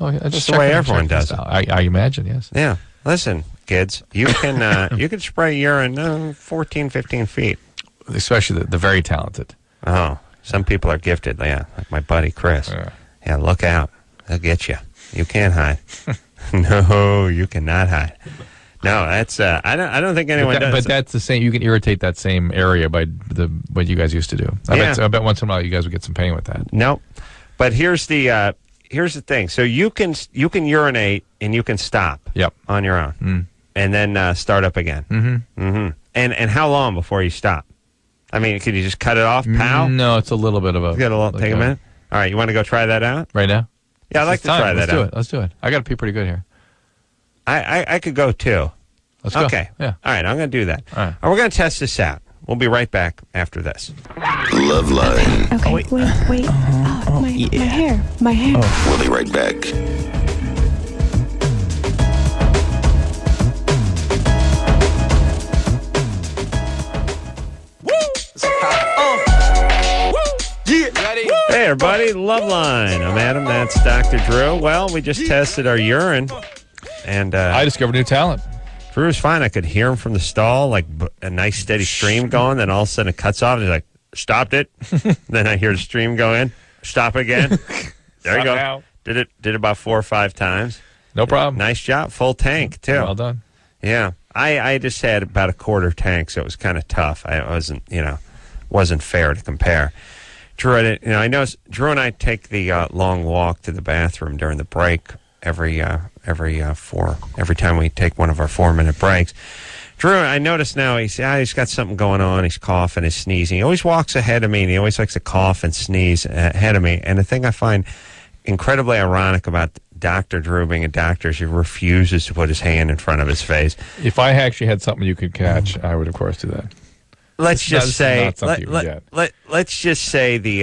the way everyone does it. I imagine, yes. Yeah. Listen, kids, you can you can spray urine 14, 15 feet. Especially the very talented. Oh, some people are gifted, like my buddy Chris. Yeah, look out. They'll get you. You can't hide. No, you cannot hide. No, that's I don't think anyone does. But that's the same. You can irritate that same area by what you guys used to do. I bet once in a while you guys would get some pain with that. Nope. But here's the thing. So you can urinate and you can stop. Yep. On your own, and then start up again. And how long before you stop? I mean, can you just cut it off, pal? No, it's a little bit of a. Take a minute. All right, you want to go try that out right now? Yeah, I'd like to try that out. Let's do it. I got to pee pretty good here. I could go too. Let's go. Okay. Yeah. All right, I'm going to do that. All right. We're going to test this out. We'll be right back after this. Loveline. Okay, wait. My hair. We'll be right back. Hey, everybody. Loveline. I'm Adam. That's Dr. Drew. Well, we just tested our urine. And I discovered new talent. Drew was fine. I could hear him from the stall, like a nice steady stream going. Then all of a sudden it cuts off. And he's like, stopped it. Then I hear the stream go in. Stop again. There you go. Now. Did it about 4 or 5 times. No problem. Nice job. Full tank, too. Well done. Yeah. I just had about a quarter tank, so it was kind of tough. I wasn't fair to compare. Drew, I know Drew and I take the long walk to the bathroom during the break every time we take one of our 4-minute breaks. Drew, I notice now he's got something going on. He's coughing, he's sneezing. He always walks ahead of me, and he always likes to cough and sneeze ahead of me. And the thing I find incredibly ironic about Dr. Drew being a doctor is he refuses to put his hand in front of his face. If I actually had something you could catch, I would, of course, do that. Let's just say the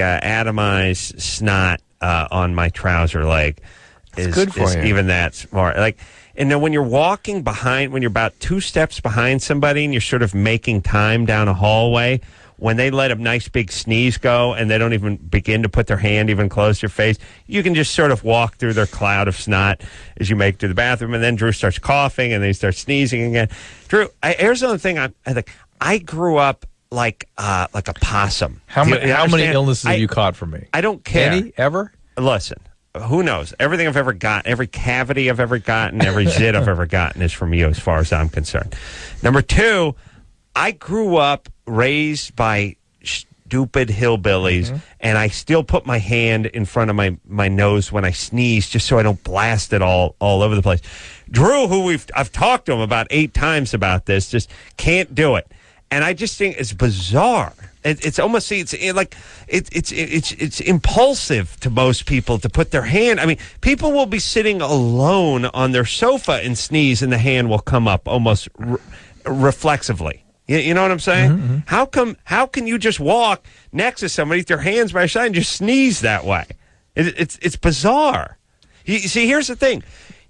atomized snot on my trouser leg is good for you. Even that smart. And then when you're walking behind, when you're about 2 steps behind somebody and you're sort of making time down a hallway, when they let a nice big sneeze go and they don't even begin to put their hand even close to your face, you can just sort of walk through their cloud of snot as you make it to the bathroom. And then Drew starts coughing and then he starts sneezing again. Drew, here's the other thing. I grew up like a possum. How many illnesses have you caught from me? I don't care. Any? Ever? Listen. Who knows? Everything I've ever gotten, every cavity I've ever gotten, every zit I've ever gotten is from you as far as I'm concerned. Number 2, I grew up raised by stupid hillbillies, and I still put my hand in front of my nose when I sneeze just so I don't blast it all over the place. Drew, who I've talked to him about 8 times about this, just can't do it. And I just think it's bizarre. It's almost it's impulsive to most people to put their hand. I mean, people will be sitting alone on their sofa and sneeze, and the hand will come up almost reflexively. You know what I'm saying? How can you just walk next to somebody with your hands by your side and just sneeze that way? It's bizarre. You see, here's the thing: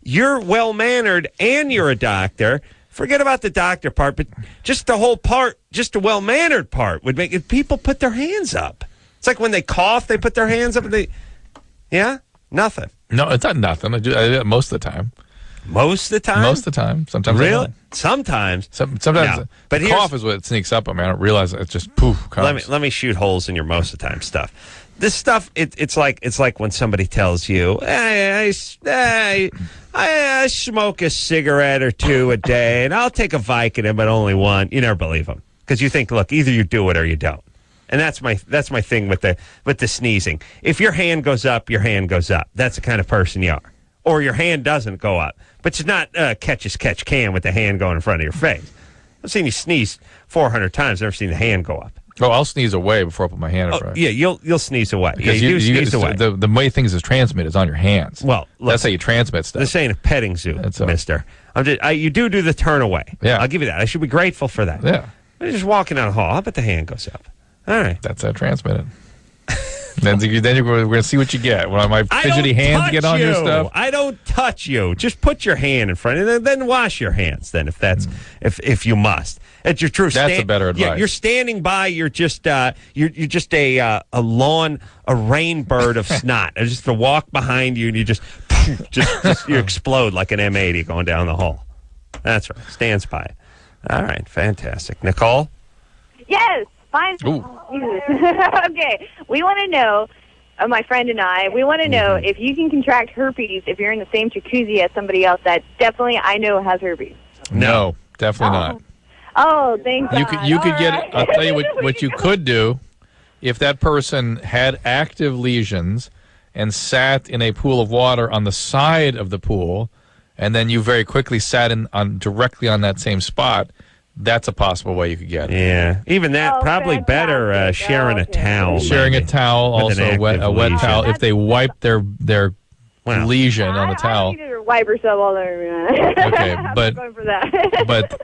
you're well mannered and you're a doctor. Forget about the doctor part, but just the whole part, just the well-mannered part would make it. People put their hands up. It's like when they cough, they put their hands up. And nothing. No, it's not nothing. I do it most of the time. Most of the time? Most of the time. Sometimes. Really? Sometimes. Sometimes. No. But the cough is what sneaks up on me. I don't realize it. It's just poof. Comes. Let me shoot holes in your most of the time stuff. This stuff, it's like when somebody tells you, I smoke a cigarette or 2 a day, and I'll take a Vicodin, but only one. You never believe them because you think, look, either you do it or you don't. And that's my thing with the sneezing. If your hand goes up, your hand goes up. That's the kind of person you are. Or your hand doesn't go up, but it's not catch as catch can with the hand going in front of your face. I've seen you sneeze 400 times. Never seen the hand go up. Oh, I'll sneeze away before I put my hand in front. Yeah, you'll sneeze away. Because you sneeze away. The way things is transmitted is on your hands. Well, that's how you transmit stuff. This ain't a petting zoo, mister. You do the turn away. Yeah. I'll give you that. I should be grateful for that. Yeah. You're just walking down the hall. How about the hand goes up? All right. That's how transmitted. then we're going to see what you get. When my fidgety hands get on your stuff. I don't touch you. Just put your hand in front and then wash your hands then if you must. It's your true. That's a better advice. Yeah, you're standing by. You're just a rain bird of snot. I just to walk behind you and you just you explode like an M80 going down the hall. That's right. Stands by it. All right, fantastic. Nicole? Yes, fine. Okay, we want to know, my friend and I, we want to know if you can contract herpes if you're in the same jacuzzi as somebody else that definitely I know has herpes. No, definitely not. Oh, thank God. You could get it. I'll tell you what you could do if that person had active lesions and sat in a pool of water on the side of the pool, and then you very quickly sat directly on that same spot. That's a possible way you could get it. Yeah, even that probably better. Sharing a towel. Sharing a towel, also a wet towel. If they wipe their lesion on the towel. I don't need to wipe herself all over. Okay, but going for that. But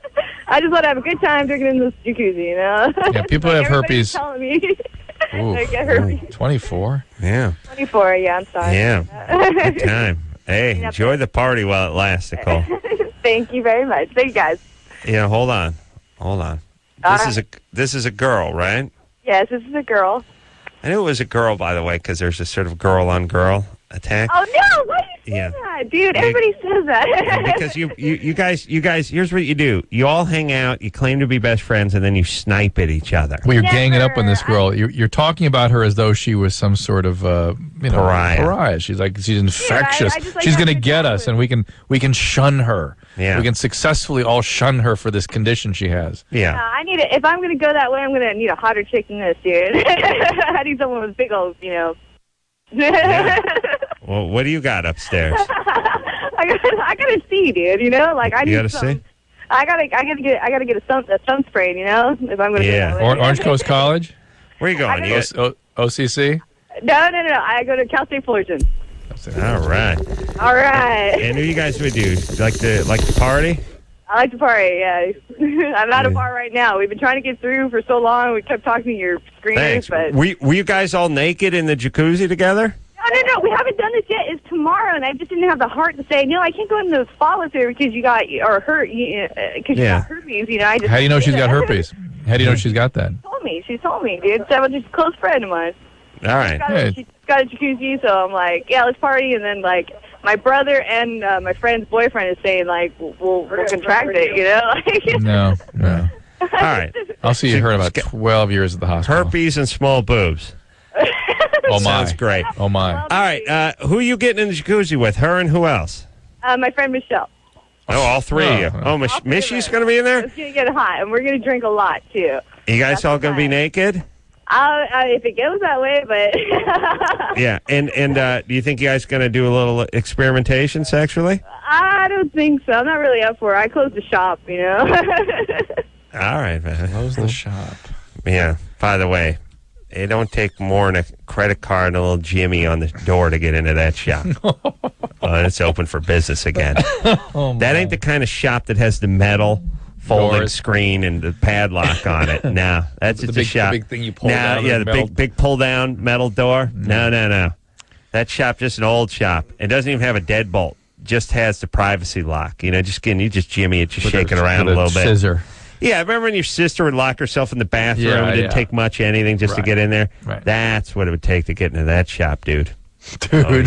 I just want to have a good time drinking in this jacuzzi, you know. Yeah, people have herpes. Telling me Ooh, I get herpes. 24. Yeah. 24. Yeah, I'm sorry. Yeah. Good time. Hey, enjoy the party while it lasts, Nicole. Thank you very much. Thank you, guys. Yeah, hold on. This is a girl, right? Yes, this is a girl. I knew it was a girl, by the way, because there's a sort of girl on girl. attack. Oh no! Why do you say Yeah. that, dude? Everybody says that. Because you guys, here's what you do. You all hang out, you claim to be best friends, and then you snipe at each other. Well, you're ganging up on this girl. You're talking about her as though she was some sort of pariah. She's infectious. I just like She's going to having get us, and we can shun her. Yeah. We can successfully all shun her for this condition she has. Yeah. I need it. If I'm going to go that way, I'm going to need a hotter chick than this, dude. I need someone with big old, Yeah. Well, what do you got upstairs? I gotta see, dude. Like I need. You gotta some, see. I gotta get a sunscreen. If I'm gonna. Yeah. Orange Coast College. Where you going? OCC. No. I go to Cal State Fullerton. All right. All right. And who you guys would do? Like the party? I like to party. Yeah. I'm at a bar right now. We've been trying to get through for so long. We kept talking to your screeners, Thanks. but Were you guys all naked in the jacuzzi together? No. We haven't done this yet. It's tomorrow, and I just didn't have the heart to say, no, I can't go in those follow-through because you got hurt because you got herpes. I just. How do you know she's got herpes? How do you know she's got that? She told me, dude. So I'm just a close friend of mine. All right. She's got a jacuzzi, so I'm like, yeah, let's party. And then, like, my brother and my friend's boyfriend is saying, like, we'll contract it, No. All right. I'll see you heard about 12 years at the hospital. Herpes and small boobs. Oh, my. Sounds great. Oh, my. All right. Who are you getting in the jacuzzi with? Her and who else? My friend Michelle. Oh, all three of you. Oh, Mishy's going to be in there? It's going to get hot, and we're going to drink a lot, too. You guys all going to be naked? If it goes that way, but... Yeah. And do you think you guys going to do a little experimentation sexually? I don't think so. I'm not really up for it. I closed the shop, All right, man. Close the shop. Yeah. By the way, it don't take more than a credit card and a little Jimmy on the door to get into that shop. And it's open for business again. That ain't the kind of shop that has the metal folding screen and the padlock on it. No, that's just a shop. The big thing you pull down. Yeah, the big pull down metal door. No. That shop just an old shop. It doesn't even have a deadbolt. Just has the privacy lock. You just Jimmy it, just shaking around a little bit. Scissor. Yeah, remember when your sister would lock herself in the bathroom and it didn't take much anything just to get in there? Right. That's what it would take to get into that shop, dude. Dude. Oh,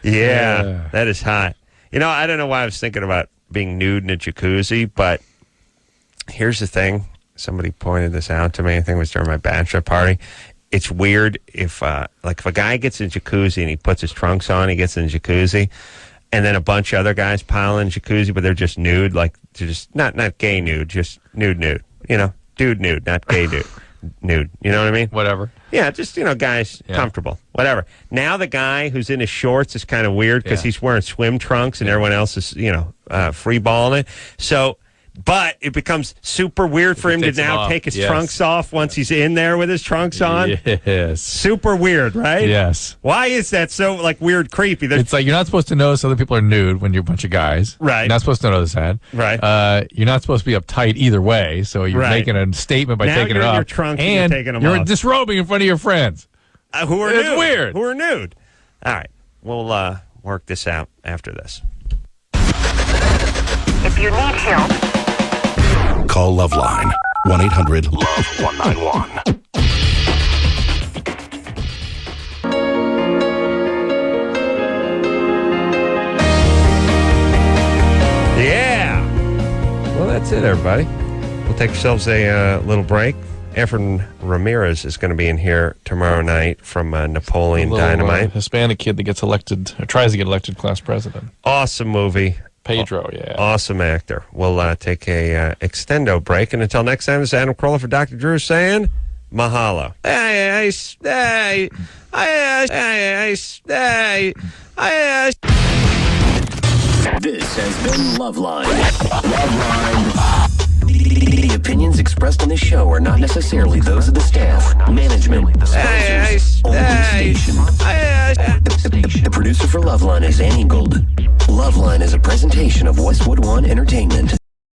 yeah, that is hot. I don't know why I was thinking about being nude in a jacuzzi, but here's the thing. Somebody pointed this out to me. I think it was during my bachelor party. It's weird if a guy gets in a jacuzzi and he puts his trunks on, he gets in the jacuzzi, and then a bunch of other guys pile in jacuzzi, but they're just nude, like they're just not gay nude, just nude. Dude nude, not gay dude. Nude. You know what I mean? Whatever. Yeah, just, guys, comfortable. Whatever. Now the guy who's in his shorts is kind of weird because he's wearing swim trunks and everyone else is, free balling it. So, but it becomes super weird for him to now take his trunks off once he's in there with his trunks on. Yes. Super weird, right? Yes. Why is that so, weird, creepy? It's like you're not supposed to notice other people are nude when you're a bunch of guys. Right. You're not supposed to notice that. Right. You're not supposed to be uptight either way, so you're making a statement by taking it off. Your trunks and you're taking them you're off. disrobing in front of your friends. Who are nude. It's weird. Who are nude. All right. We'll work this out after this. If you need help, call Loveline 1-800-LOVE-191. Yeah. Well, that's it, everybody. We'll take ourselves a little break. Efren Ramirez is going to be in here tomorrow night from Napoleon Dynamite. Hispanic kid that gets elected, or tries to get elected class president. Awesome movie. Pedro, yeah. Awesome actor. We'll take a extendo break. And until next time, this is Adam Carolla for Dr. Drew saying mahalo. This has been Loveline. Loveline. The opinions expressed on this show are not necessarily those of the staff, management, sponsors, or the station. The producer for Loveline is Annie Golden. Loveline is a presentation of Westwood One Entertainment.